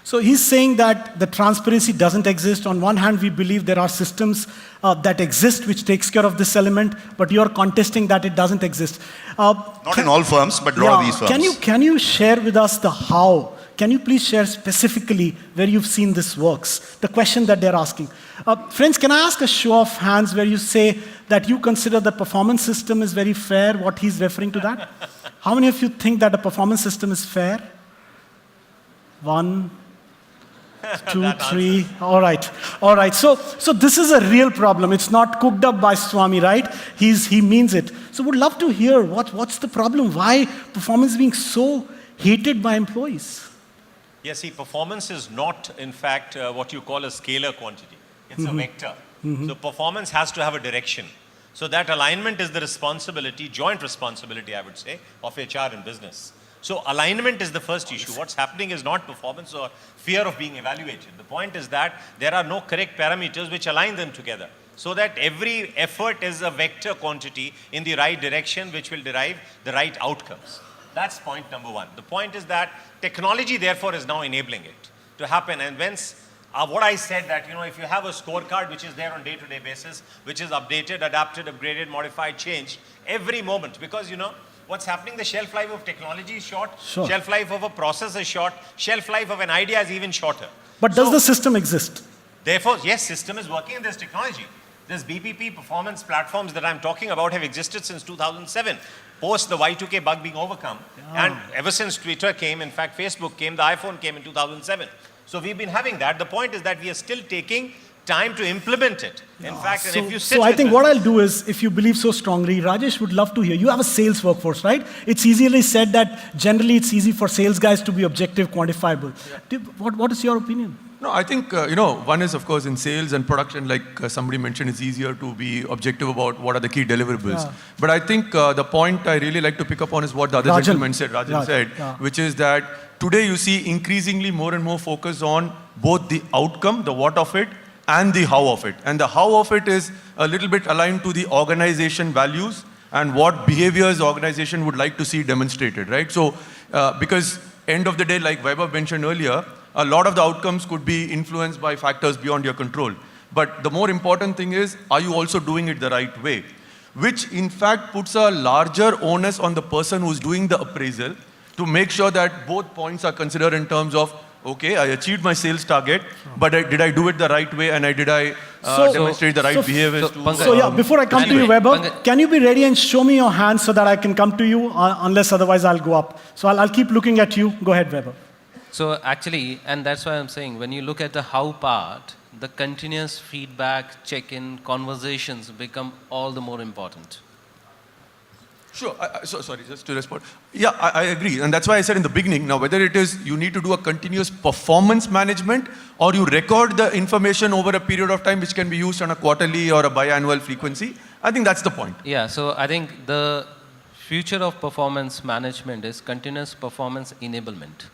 So he's saying that the transparency doesn't exist. On one hand, we believe there are systems that exist which takes care of this element, but you're contesting that it doesn't exist. Not in all firms, but a lot of these firms. Can you share with us the how? can you please share specifically where you've seen this works? The question that they're asking. Friends, can I ask a show of hands where you say that you consider the performance system is very fair, what he's referring to that? How many of you think that a performance system is fair? 1, 2, 3. All right. So this is a real problem. It's not cooked up by Swami, right? He means it. So would love to hear what's the problem? Why performance is being so hated by employees? Yes, see, performance is not, in fact, what you call a scalar quantity. It's a vector. So performance has to have a direction. So that alignment is the responsibility, joint responsibility, I would say, of HR in business. So alignment is the first issue. What's happening is not performance or fear of being evaluated. The point is that there are no correct parameters which align them together. So that every effort is a vector quantity in the right direction which will derive the right outcomes. That's point number one. The point is that technology therefore is now enabling it to happen. And whence what I said that, if you have a scorecard which is there on day-to-day basis, which is updated, adapted, upgraded, modified, changed every moment, because what's happening, the shelf life of technology is short, shelf life of a process is short, shelf life of an idea is even shorter. But does the system exist? Therefore, yes, system is working and there's technology. This BPP performance platforms that I'm talking about have existed since 2007, post the Y2K bug being overcome. And ever since Twitter came, in fact, Facebook came, the iPhone came in 2007. So we've been having that. The point is that we are still taking time to implement it. In fact, and if you sit so I think with what I'll do is, if you believe so strongly, Rajesh would love to hear. You have a sales workforce, right? It's easily said that generally it's easy for sales guys to be objective, quantifiable. Yeah. What is your opinion? No, I think, one is, of course, in sales and production, like somebody mentioned, it's easier to be objective about what are the key deliverables. Yeah. But I think the point I really like to pick up on is what the other gentleman said, Rajan said, which is that today you see increasingly more and more focus on both the outcome, the what of it, and the how of it. And the how of it is a little bit aligned to the organization values and what behaviors the organization would like to see demonstrated, right? So, because end of the day, like Vaibhav mentioned earlier, a lot of the outcomes could be influenced by factors beyond your control. But the more important thing is, are you also doing it the right way? Which in fact puts a larger onus on the person who's doing the appraisal to make sure that both points are considered in terms of, okay, I achieved my sales target, but did I do it the right way, and did I demonstrate the right behaviors? Before I come to you, Weber, can you be ready and show me your hand so that I can come to you, unless otherwise I'll go up. So I'll keep looking at you. Go ahead, Weber. So actually, and that's why I'm saying, when you look at the how part, the continuous feedback, check-in, conversations become all the more important. Sure. Sorry, just to respond. Yeah, I agree. And that's why I said in the beginning, now whether it is you need to do a continuous performance management or you record the information over a period of time which can be used on a quarterly or a biannual frequency, I think that's the point. Yeah, so I think the future of performance management is continuous performance enablement.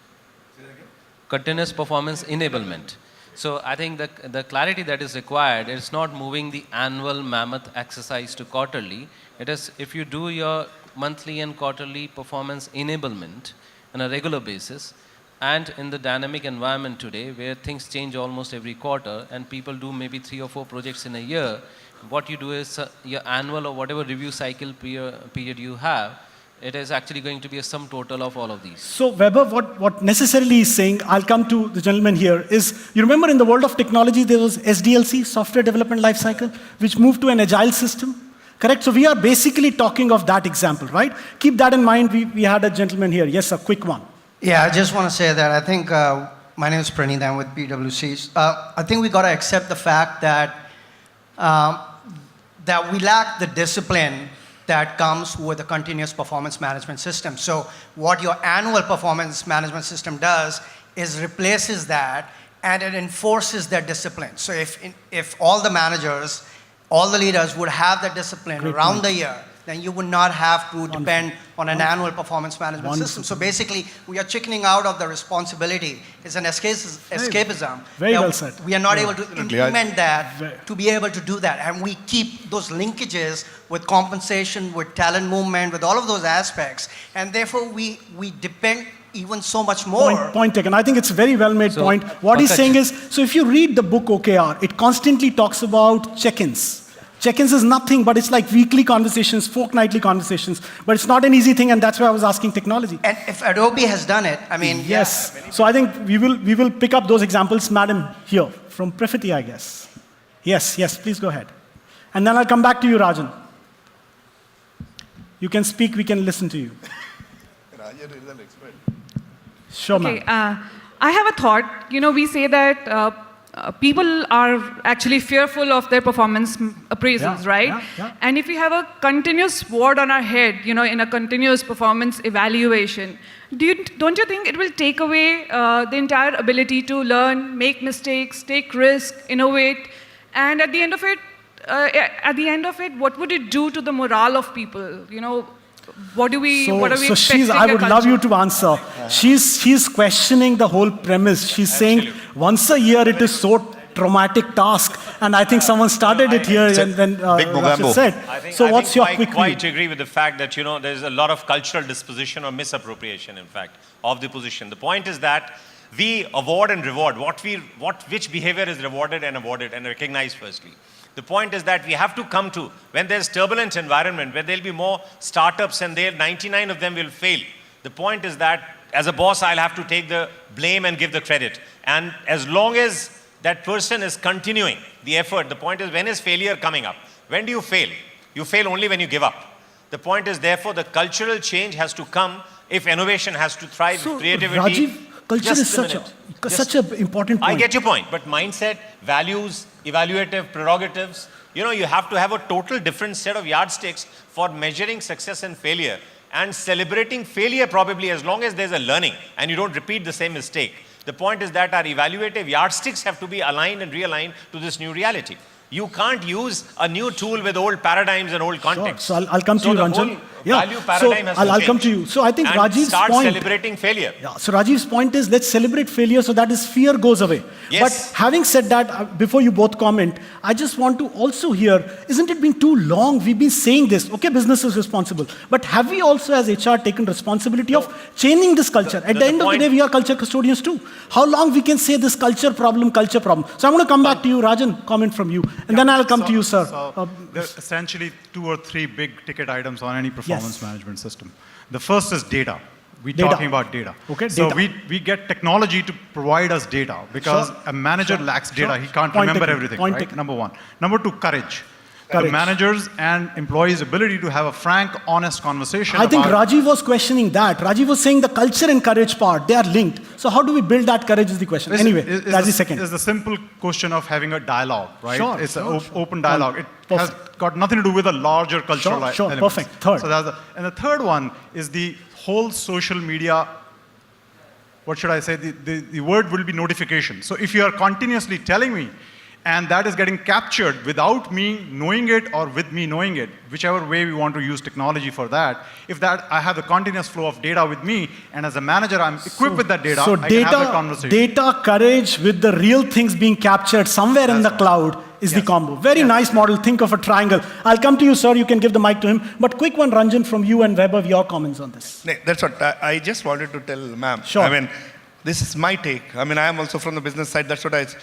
Continuous performance enablement. So I think the clarity that is required is not moving the annual mammoth exercise to quarterly. It is if you do your monthly and quarterly performance enablement on a regular basis, and in the dynamic environment today where things change almost every quarter and people do maybe 3 or 4 projects in a year, what you do is your annual or whatever review cycle period you have, it is actually going to be a sum total of all of these. So Weber, what necessarily is saying, I'll come to the gentleman here, is you remember in the world of technology there was SDLC, Software Development Lifecycle, which moved to an agile system, correct? So we are basically talking of that example, right? Keep that in mind. We had a gentleman here. Yes, a quick one. Yeah, I just want to say that I think, my name is Praneeth, I'm with PwC. I think we got to accept the fact that, that we lack the discipline that comes with a continuous performance management system. So what your annual performance management system does is replaces that and it enforces that discipline. So if all the managers, all the leaders would have that discipline around the year, then you would not have to depend on an annual performance management system. So basically, we are chickening out of the responsibility. It's an escapism. Very well said. We are not able to implement that to be able to do that. And we keep those linkages with compensation, with talent movement, with all of those aspects. And therefore, we depend even so much more. Point taken. I think it's a very well made point. What he's saying is, so if you read the book OKR, it constantly talks about check-ins. Check-ins is nothing, but it's like weekly conversations, fortnightly conversations. But it's not an easy thing, and that's why I was asking technology. And if Adobe has done it, I mean, yes. So I think we will pick up those examples, madam, here from Prafiti, I guess. Yes, please go ahead. And then I'll come back to you, Rajan. You can speak, we can listen to you. Rajan is an expert. Sure, ma'am. Okay, I have a thought. You know, we say that people are actually fearful of their performance appraisals, right? Yeah. And if we have a continuous sword on our head, you know, in a continuous performance evaluation, don't you think it will take away the entire ability to learn, make mistakes, take risks, innovate, and at the end of it, what would it do to the morale of people? You know, what are we expecting? I would love you to answer. She's questioning the whole premise. She's saying once a year it is so traumatic task, and I think someone started it here and then Rashid said. What's your quick view? I quite agree with the fact that, you know, there's a lot of cultural disposition or misappropriation, in fact, of the position. The point is that we award and reward which behavior is rewarded and awarded and recognized firstly. The point is that we have to come to, when there's turbulent environment, where there'll be more startups and 99 of them will fail. The point is that as a boss, I'll have to take the blame and give the credit. And as long as that person is continuing the effort, the point is, when is failure coming up? When do you fail? You fail only when you give up. The point is, therefore, the cultural change has to come if innovation has to thrive, if creativity. Rajiv, culture is such an important point. I get your point, but mindset, values, evaluative prerogatives, you know, you have to have a total different set of yardsticks for measuring success and failure, and celebrating failure probably as long as there's a learning and you don't repeat the same mistake. The point is that our evaluative yardsticks have to be aligned and realigned to this new reality. You can't use a new tool with old paradigms and old contexts. Sure. So I'll come to you, Ranjan. Value paradigm has to I'll come to you. So I think Rajiv's start point. Celebrating failure. Yeah. So Rajiv's point is, let's celebrate failure so that his fear goes away. Yes. But having said that, before you both comment, I just want to also hear, isn't it been too long? We've been saying this. Okay, business is responsible. But have we also as HR taken responsibility of changing this culture? At the end of the day, we are culture custodians too. How long we can say this culture problem? So I'm going to come back to you, Rajan, comment from you. And then I'll come to you, sir. So there's essentially 2 or 3 big ticket items on any performance management system. The first is data. We're talking about data. Okay, so data. we get technology to provide us data because a manager lacks data. He can't remember everything, right? Number 1. Number 2, courage. The managers and employees' ability to have a frank, honest conversation. I think Rajiv was questioning that. Rajiv was saying the culture and courage part, they are linked. So how do we build that courage is the question. Anyway, that's the second. It's the simple question of having a dialogue, right? Sure, it's an open dialogue. It has got nothing to do with a larger cultural element. Perfect. Third. So and the third one is the whole social media, what should I say? The word will be notification. So if you are continuously telling me, and that is getting captured without me knowing it or with me knowing it, whichever way we want to use technology for that, if that I have the continuous flow of data with me, and as a manager I'm equipped with that data, I can have that conversation. Data, courage with the real things being captured somewhere in the cloud is the combo. Very nice model. Think of a triangle. I'll come to you, sir. You can give the mic to him. But quick one, Ranjan, from you and Weber, your comments on this. That's what I just wanted to tell ma'am. Sure. I mean, this is my take. I mean, I am also from the business side. That's what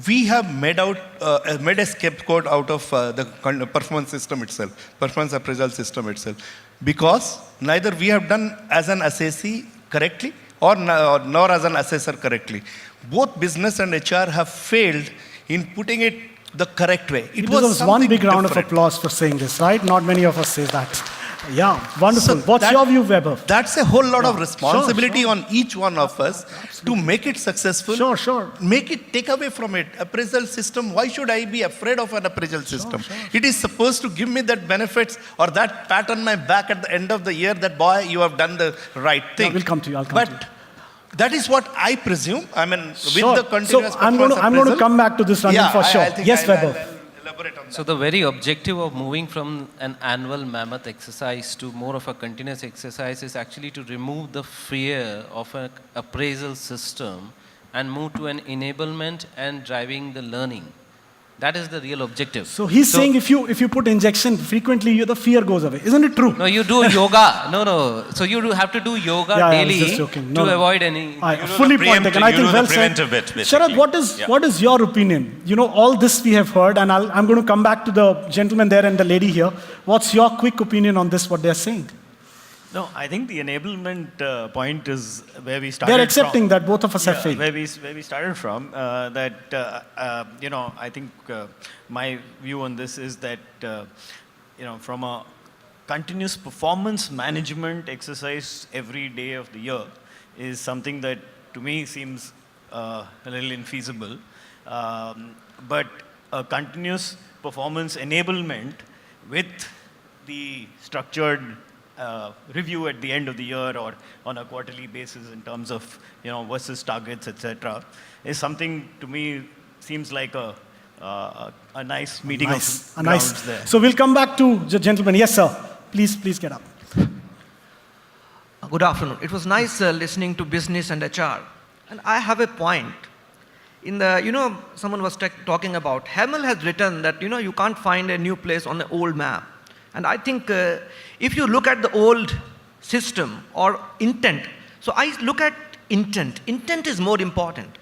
we have made a scapegoat out of the performance system itself, performance appraisal system itself, because neither we have done as an assessee correctly nor as an assessor correctly. Both business and HR have failed in putting it the correct way. It was one big round of applause for saying this, right? Not many of us say that. Yeah, wonderful. What's your view, Weber? That's a whole lot of responsibility on each one of us to make it successful. Sure. Make it, take away from it. Appraisal system, why should I be afraid of an appraisal system? It is supposed to give me that benefits or that pat on my back at the end of the year that, boy, you have done the right thing. Yeah, we'll come to you. I'll come to you. That is what I presume. I mean, with the continuous I'm going to come back to this, Ranjan, for sure. Yes, Weber. So the very objective of moving from an annual mammoth exercise to more of a continuous exercise is actually to remove the fear of an appraisal system and move to an enablement and driving the learning. That is the real objective. So he's saying if you put injection frequently, the fear goes away. Isn't it true? No, you do yoga. No. So you do have to do yoga daily to avoid any. Fully point taken. I think well said. Sharad, what is your opinion? All this we have heard, and I'm going to come back to the gentleman there and the lady here. What's your quick opinion on this, what they're saying? No, I think the enablement point is where we started. They're accepting that both of us have failed. Where we started from, I think my view on this is that, from a continuous performance management exercise every day of the year is something that to me seems a little infeasible. But a continuous performance enablement with the structured review at the end of the year or on a quarterly basis in terms of versus targets, etc., is something to me seems like a nice meeting of grounds there. So we'll come back to the gentleman. Yes, sir. Please get up. Good afternoon. It was nice listening to business and HR, and I have a point. In the someone was talking about Hamel has written that you can't find a new place on the old map. And I think if you look at the old system or intent, so I look at intent. Intent is more important.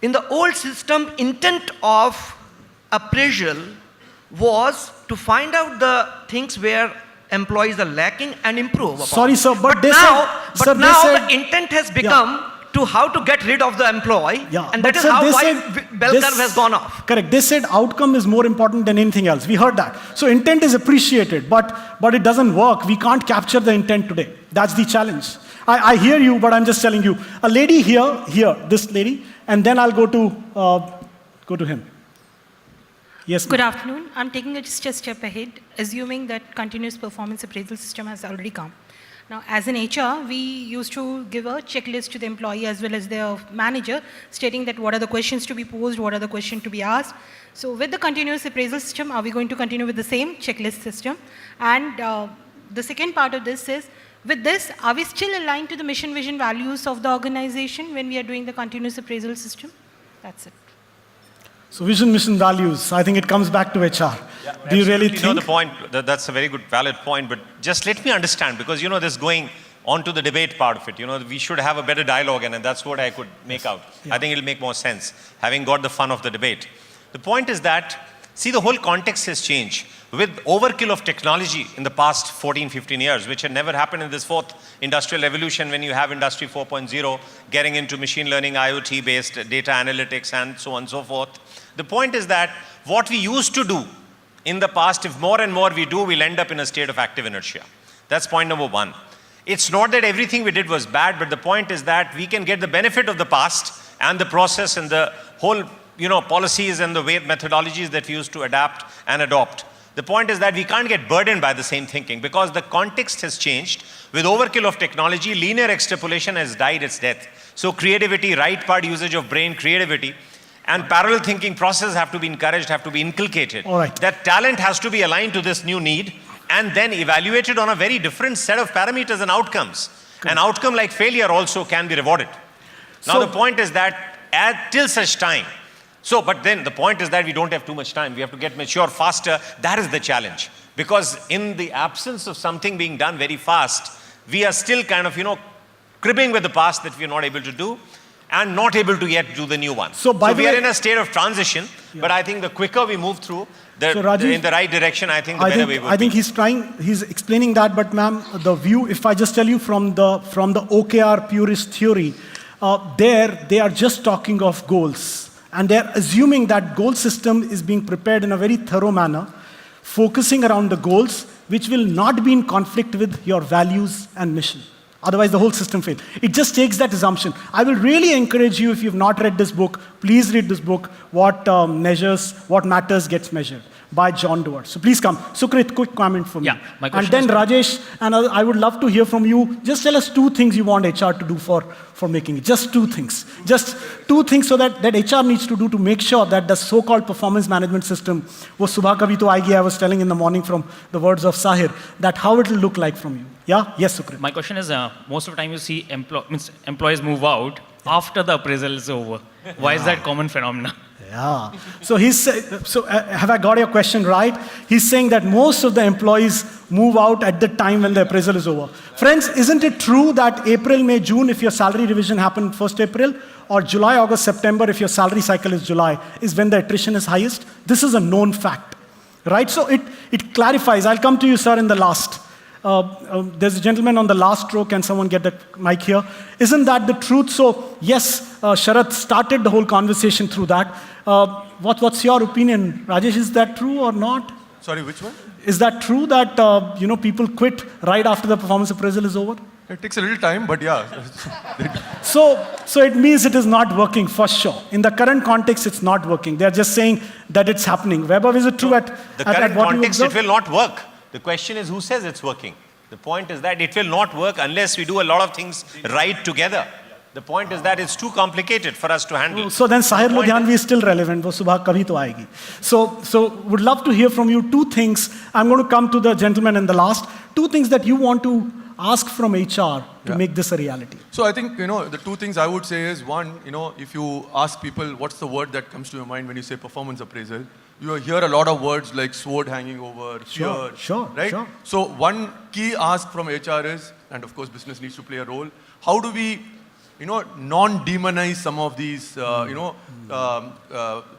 In the old system, intent of appraisal was to find out the things where employees are lacking and improve upon. Sorry, sir, but now the intent has become to how to get rid of the employee, and that is why bell curve has gone off. Correct. They said outcome is more important than anything else. We heard that. So intent is appreciated, but it doesn't work. We can't capture the intent today. That's the challenge. I hear you, but I'm just telling you. A lady here, this lady, and then I'll go to him. Yes. Good afternoon. I'm taking it just a step ahead, assuming that continuous performance appraisal system has already come. Now, as an HR, we used to give a checklist to the employee as well as their manager, stating that what are the questions to be posed, what are the questions to be asked. So with the continuous appraisal system, are we going to continue with the same checklist system? And the second part of this is, with this, are we still aligned to the mission, vision, values of the organization when we are doing the continuous appraisal system? That's it. So vision, mission, values. I think it comes back to HR. Yeah, do you really think? The point, that's a very good, valid point, but just let me understand, because, this going on to the debate part of it, we should have a better dialogue, and that's what I could make out. Yeah. I think it'll make more sense, having got the fun of the debate. The point is that, see, the whole context has changed. With overkill of technology in the past 14, 15 years, which had never happened in this fourth industrial revolution when you have Industry 4.0, getting into machine learning, IoT-based data analytics, and so on and so forth. The point is that what we used to do in the past, if more and more we do, we'll end up in a state of active inertia. That's point number one. It's not that everything we did was bad, but the point is that we can get the benefit of the past and the process and the whole, policies and the way methodologies that we used to adapt and adopt. The point is that we can't get burdened by the same thinking because the context has changed. With overkill of technology, linear extrapolation has died its death. So creativity, right part usage of brain, creativity, and parallel thinking processes have to be encouraged, have to be inculcated. All right. That talent has to be aligned to this new need and then evaluated on a very different set of parameters and outcomes. Good. An outcome like failure also can be rewarded. Now the point is that till such time, but then the point is that we don't have too much time. We have to get mature faster. That is the challenge. Because in the absence of something being done very fast, we are still kind of, cribbing with the past that we are not able to do and not able to yet do the new one. So we are in a state of transition, but I think the quicker we move through in the right direction, I think the better we will. I think he's explaining that, but ma'am, the view, if I just tell you from the OKR purist theory, they are just talking of goals. And they're assuming that goal system is being prepared in a very thorough manner, focusing around the goals, which will not be in conflict with your values and mission. Otherwise, the whole system fails. It just takes that assumption. I will really encourage you, if you've not read this book, please read this book, What Matters Gets Measured, by John Dewar. So please come. Sukrit, quick comment for me. Yeah, my question and then Rajesh, and I would love to hear from you. Just tell us 2 things you want HR to do for making it. Just 2 things. Just 2 things so that HR needs to do to make sure that the so-called performance management system, wo subha kabhi to aayegi, I was telling in the morning from the words of Sahir, that how it will look like from you. Yeah? Yes, Sukrit. My question is, most of the time you see employees move out after the appraisal is over. Why is that common phenomena? Yeah. So have I got your question right? He's saying that most of the employees move out at the time when the appraisal is over. Friends, isn't it true that April, May, June, if your salary revision happened 1st April, or July, August, September, if your salary cycle is July, is when the attrition is highest? This is a known fact, right? So it clarifies. I'll come to you, sir, in the last. There's a gentleman on the last row. Can someone get the mic here? Isn't that the truth? So yes, Sharath started the whole conversation through that. What's your opinion, Rajesh? Is that true or not? Sorry, which one? Is that true that people quit right after the performance appraisal is over? It takes a little time, but yeah. So it means it is not working for sure. In the current context, it's not working. They're just saying that it's happening. Vaibhav, is it true The current what you context, it observe? will not work. The question is who says it's working. The point is that it will not work unless we do a lot of things right together. The point is that it's too complicated for us to handle. So then Sahir Ludhianvi is still relevant. वो सुबह कभी तो आएगी. So would love to hear from you two things. I'm going to come to the gentleman in the last. Two things that you want to ask from HR to make this a reality. So I think, the two things I would say is, one, if you ask people what's the word that comes to your mind when you say performance appraisal, you hear a lot of words like sword hanging over, fear, right? Sure. So one key ask from HR is, and of course business needs to play a role, how do we non-demonize some of these,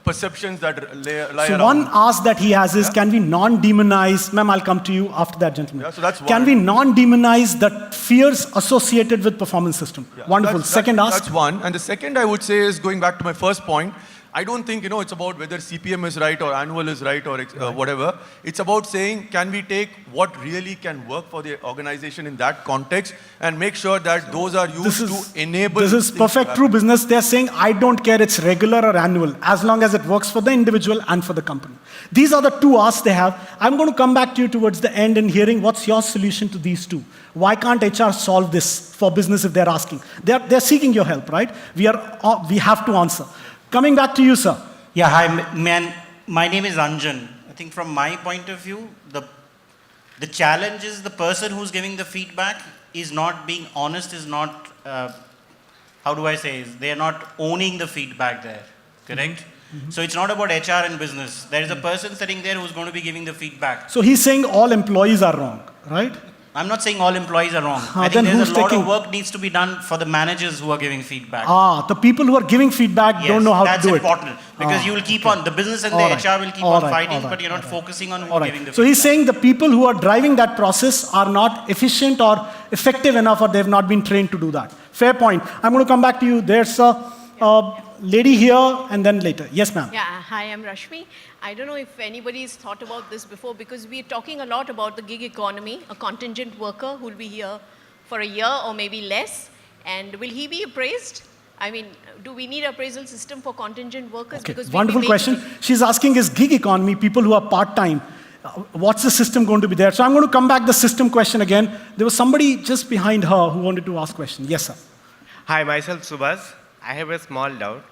perceptions that lie So around. one ask that he has is, can we non-demonize, ma'am, I'll come to you after that, gentleman. Yeah, so that's Can one. we non-demonize the fears associated with performance system? Wonderful. Second ask. That's one. And the second I would say is, going back to my first point, I don't think, it's about whether CPM is right or annual is right or whatever. It's about saying, can we take what really can work for the organization in that context and make sure that those are used to enable. This is perfect true business. They're saying, I don't care it's regular or annual, as long as it works for the individual and for the company. These are the two asks they have. I'm going to come back to you towards the end in hearing what's your solution to these two. Why can't HR solve this for business if they're asking? They're seeking your help, right? We have to answer. Coming back to you, sir. Yeah, hi, man. My name is Anjan. I think from my point of view, the challenge is the person who's giving the feedback is not being honest, is not, how do I say, they are not owning the feedback there, correct? Mm-hmm. So it's not about HR and business. There is a person sitting there who's going to be giving the feedback. So he's saying all employees are wrong, right? I'm not saying all employees are wrong. I think there's a lot of work needs to be done for the managers who are giving feedback. The people who are giving feedback don't know how to do it. That's important because you will keep on, the business and the HR will keep on fighting, but you're not focusing on who's giving the feedback. So he's saying the people who are driving that process are not efficient or effective enough, or they've not been trained to do that. Fair point. I'm going to come back to you. There's a lady here and then later. Yes, ma'am. Yeah, hi, I'm Rashmi. I don't know if anybody's thought about this before, because we're talking a lot about the gig economy, a contingent worker who will be here for a year or maybe less. And will he be appraised? I mean, do we need an appraisal system for contingent workers? Okay. Because Wonderful question. She's asking, is gig economy, people who are part-time, what's the system going to be there? So I'm going to come back the system question again. There was somebody just behind her who wanted to ask a question. Yes, sir. Hi, myself Subhas. I have a small doubt.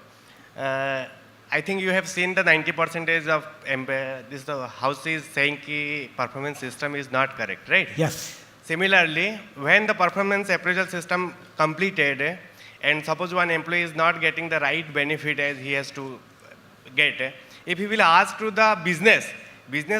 I think you have seen the 90% of the house is saying that performance system is not correct, right? Yes. Similarly, when the performance appraisal system completed, and suppose one employee is not getting the right benefit as he has to get, if he will ask to the business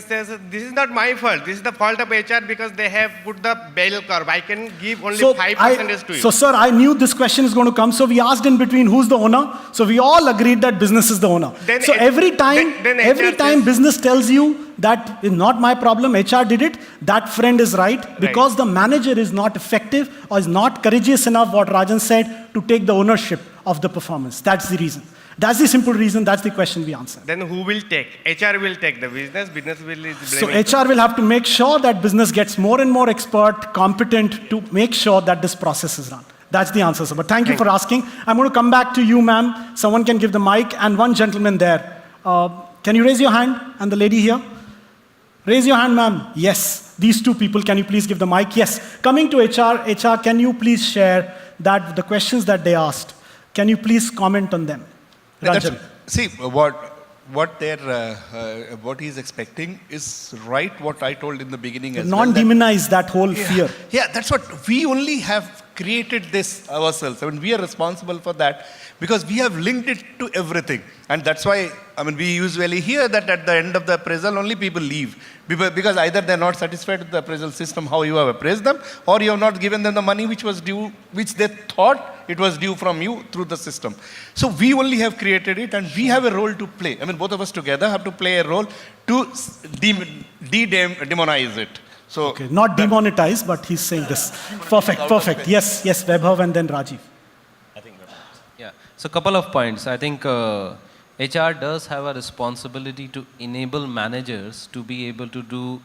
says, this is not my fault, this is the fault of HR because they have put the bell curve. I can give only 5% to you. So, sir, I knew this question is going to come. So we asked in between who's the owner. So we all agreed that business is the owner. Then so every time business tells you that is not my problem, HR did it, that friend is right. Because the manager is not effective or is not courageous enough, what Rajan said, to take the ownership of the performance. That's the reason. That's the simple reason. That's the question we answer. Then who will take? HR will take the business will So HR will have to make sure that business gets more and more expert, competent to make sure that this process is run. That's the answer, sir. But thank you for asking. I'm going to come back to you, ma'am. Someone can give the mic, and one gentleman there. Can you raise your hand? And the lady here? Raise your hand, ma'am. Yes. These two people, can you please give the mic? Yes. Coming to HR, can you please share that the questions that they asked? Can you please comment on them? See, what he's expecting is right what I told in the beginning as well. Non-demonize that whole fear. Yeah, that's what we only have created this ourselves. I mean, we are responsible for that because we have linked it to everything. And that's why, I mean, we usually hear that at the end of the appraisal, only people leave. Because either they're not satisfied with the appraisal system, how you have appraised them, or you have not given them the money which was due, which they thought it was due from you through the system. So we only have created it, and we have a role to play. I mean, both of us together have to play a role to demonize it. So okay, not demonetize, but he's saying this. Perfect, perfect. Yes, yes, Vaibhav and then Rajiv. Yeah, so a couple of points. I think HR does have a responsibility to enable managers to be able to do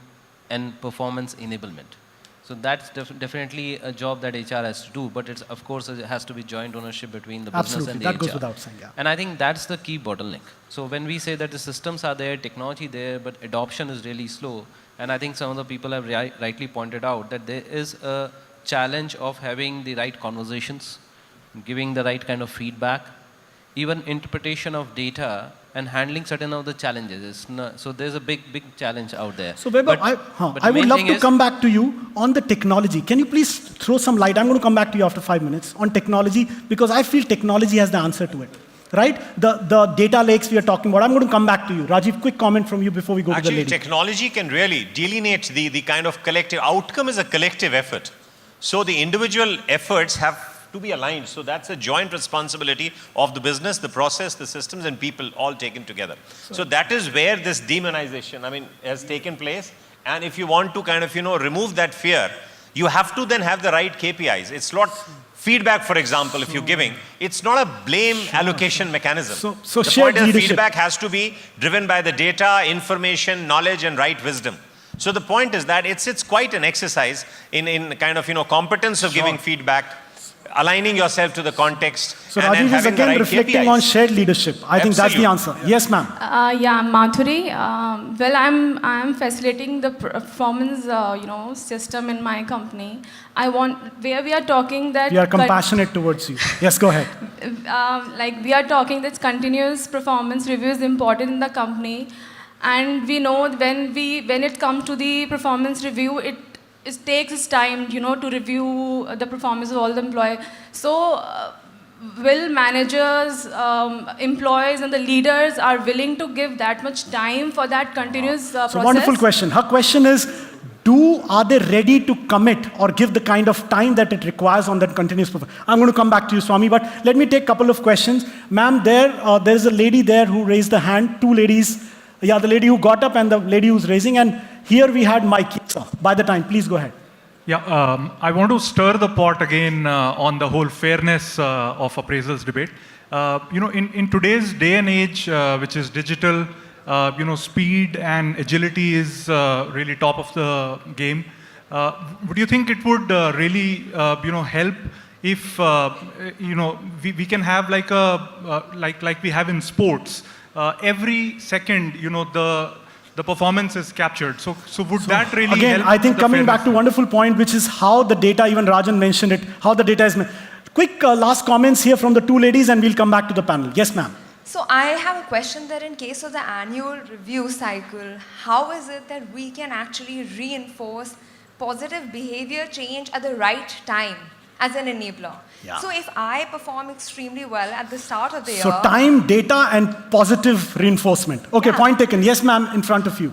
an performance enablement. So that's definitely a job that HR has to do, but it's, of course, it has to be joint ownership between the business and the that HR. goes without saying, yeah. And I think that's the key bottleneck. So when we say that the systems are there, technology there, but adoption is really slow, and I think some of the people have rightly pointed out that there is a challenge of having the right conversations, giving the right kind of feedback, even interpretation of data and handling certain of the challenges. So there's a big challenge out there. So Vaibhav, I would love to come back to you on the technology. Can you please throw some light? I'm going to come back to you after 5 minutes on technology because I feel technology has the answer to it. Right? The data lakes we are talking about. I'm going to come back to you. Rajiv, quick comment from you before we go to the lady. Actually, technology can really delineate the kind of collective outcome is a collective effort. So the individual efforts have to be aligned. So that's a joint responsibility of the business, the process, the systems, and people all taken together. So that is where this demonization, I mean, has taken place. And if you want to kind of, remove that fear, you have to then have the right KPIs. It's not feedback, for example, if you're giving, it's not a blame allocation mechanism. So the shared point is leadership. feedback has to be driven by the data, information, knowledge, and right wisdom. So the point is that it's quite an exercise in kind of, competence of giving feedback, aligning yourself to the context. So and Rajiv is having the again right reflecting KPIs. on shared leadership. I think that's the answer. Yes, ma'am. Yeah, I'm Madhuri. Well, I'm facilitating the performance, system in my company. Where we are talking that... We are compassionate towards you. Yes, go ahead. We are talking that continuous performance review is important in the company. And we know when it comes to the performance review, it takes its time, to review the performance of all the employees. So, will managers, employees, and the leaders are willing to give that much time for that continuous process? So, wonderful question. Her question is, are they ready to commit or give the kind of time that it requires on that continuous performance? I'm going to come back to you, Swami, but let me take a couple of questions. Ma'am, there's a lady there who raised the hand, two ladies. Yeah, the lady who got up and the lady who's raising, and here we had Mike. By the time, please go ahead. Yeah, I want to stir the pot again on the whole fairness of appraisals debate. In today's day and age, which is digital, speed and agility is really top of the game. Would you think it would really, help if, we can have like we have in sports, every second, the performance is captured. So would that really again, help? I think coming back to a wonderful point, which is how the data, even Rajan mentioned it, how the data is... Quick last comments here from the two ladies and we'll come back to the panel. Yes, ma'am. So I have a question that in case of the annual review cycle, how is it that we can actually reinforce positive behavior change at the right time as an enabler? Yeah. So if I perform extremely well at the start of the year... So time, data, and positive reinforcement. Okay, point taken. Yes, ma'am, in front of you.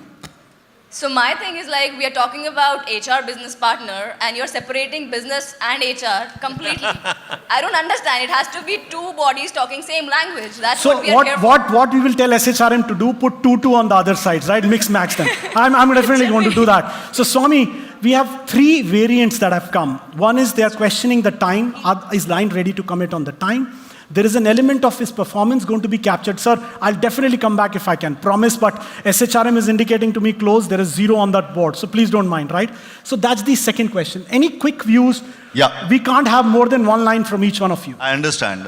So my thing is we are talking about HR business partner and you're separating business and HR completely. I don't understand. It has to be two bodies talking same language. That's So what we are here for. what we will tell SHRM to do, put two on the other sides, right? Mix match them. I'm definitely going to do that. So Swami, we have three variants that have come. One is they are questioning the time. Is line ready to commit on the time? There is an element of his performance going to be captured. Sir, I'll definitely come back if I can. Promise, but SHRM is indicating to me close. There is 0 on that board. So please don't mind, right? So that's the second question. Any quick views? Yeah. We can't have more than one line from each one of you. I understand.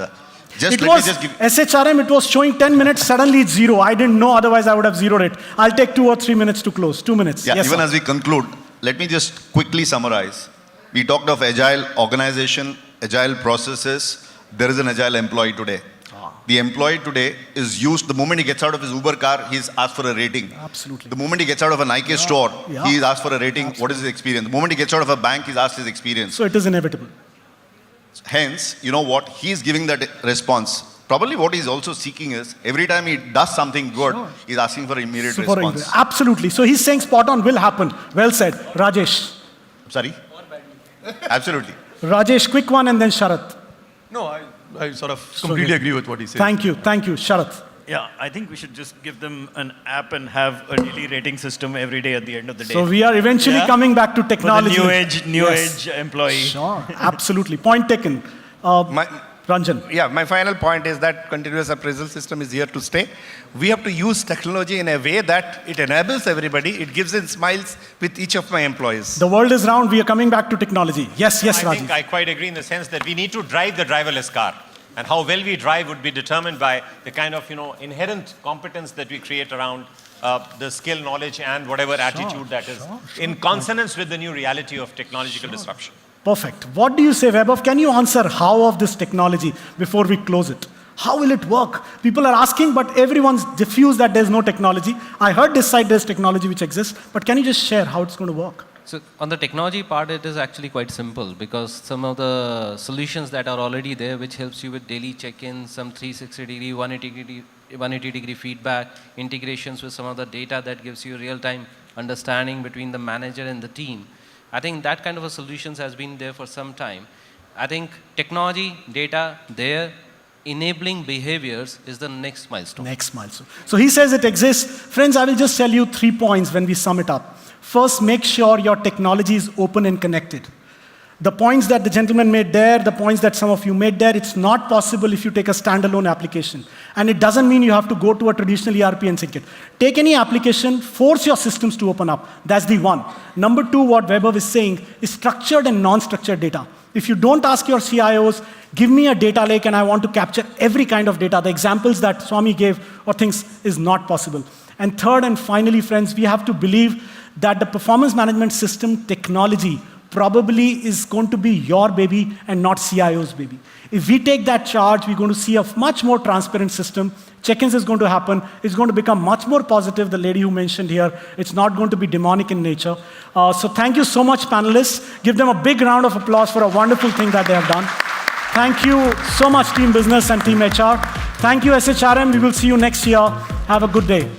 SHRM, it was showing 10 minutes. Suddenly it's 0. I didn't know. Otherwise, I would have zeroed it. I'll take 2 or 3 minutes to close. 2 minutes. Yeah, yes, even sir. as we conclude, let me just quickly summarize. We talked of agile organization, agile processes. There is an agile employee today. The employee today is used, the moment he gets out of his Uber car, he's asked for a rating. Absolutely. The moment he gets out of a Nike store, he's asked for a rating. What is his experience? The moment he gets out of a bank, he's asked his experience. So it is inevitable. Hence, you know what? He's giving that response. Probably what he's also seeking is, every time he does something good, he's asking for immediate response. Absolutely. So he's saying spot on will happen. Well said. Rajesh. Sorry? Absolutely. Rajesh, quick one and then Sharath. No, I sort of completely agree with what he said. Thank you. Sharath. Yeah, I think we should just give them an app and have a daily rating system every day at the end of the day. So we are eventually coming back to technology. For the new age employee. Sure, absolutely. Point taken. Ranjan. Yeah, my final point is that continuous appraisal system is here to stay. We have to use technology in a way that it enables everybody. It gives in smiles with each of my employees. The world is round. We are coming back to technology. Yes, I Rajesh. think I quite agree in the sense that we need to drive the driverless car. And how well we drive would be determined by the kind of, inherent competence that we create around the skill, knowledge, and whatever attitude that is in consonance with the new reality of technological disruption. Perfect. What do you say, Vaibhav? Can you answer how of this technology before we close it? How will it work? People are asking, but everyone's diffused that there's no technology. I heard this side there's technology which exists, but can you just share how it's going to work? So on the technology part, it is actually quite simple because some of the solutions that are already there, which helps you with daily check-ins, some 360-degree, 180-degree feedback, integrations with some of the data that gives you real-time understanding between the manager and the team. I think that kind of a solutions has been there for some time. I think technology, data, there, enabling behaviors is the next milestone. Next milestone. So he says it exists. Friends, I will just tell you 3 points when we sum it up. First, make sure your technology is open and connected. The points that the gentleman made there, the points that some of you made there, it's not possible if you take a standalone application. And it doesn't mean you have to go to a traditional ERP and sync it. Take any application, force your systems to open up. That's the one. Number 2, what Vaibhav is saying is structured and non-structured data. If you don't ask your CIOs, give me a data lake and I want to capture every kind of data, the examples that Swami gave or things is not possible. And third and finally, friends, we have to believe that the performance management system technology probably is going to be your baby and not CIO's baby. If we take that charge, we're going to see a much more transparent system. Check-ins is going to happen. It's going to become much more positive, the lady who mentioned here. It's not going to be demonic in nature. So thank you so much, panelists. Give them a big round of applause for a wonderful thing that they have done. Thank you so much, Team Business and Team HR. Thank you, SHRM. We will see you next year. Have a good day.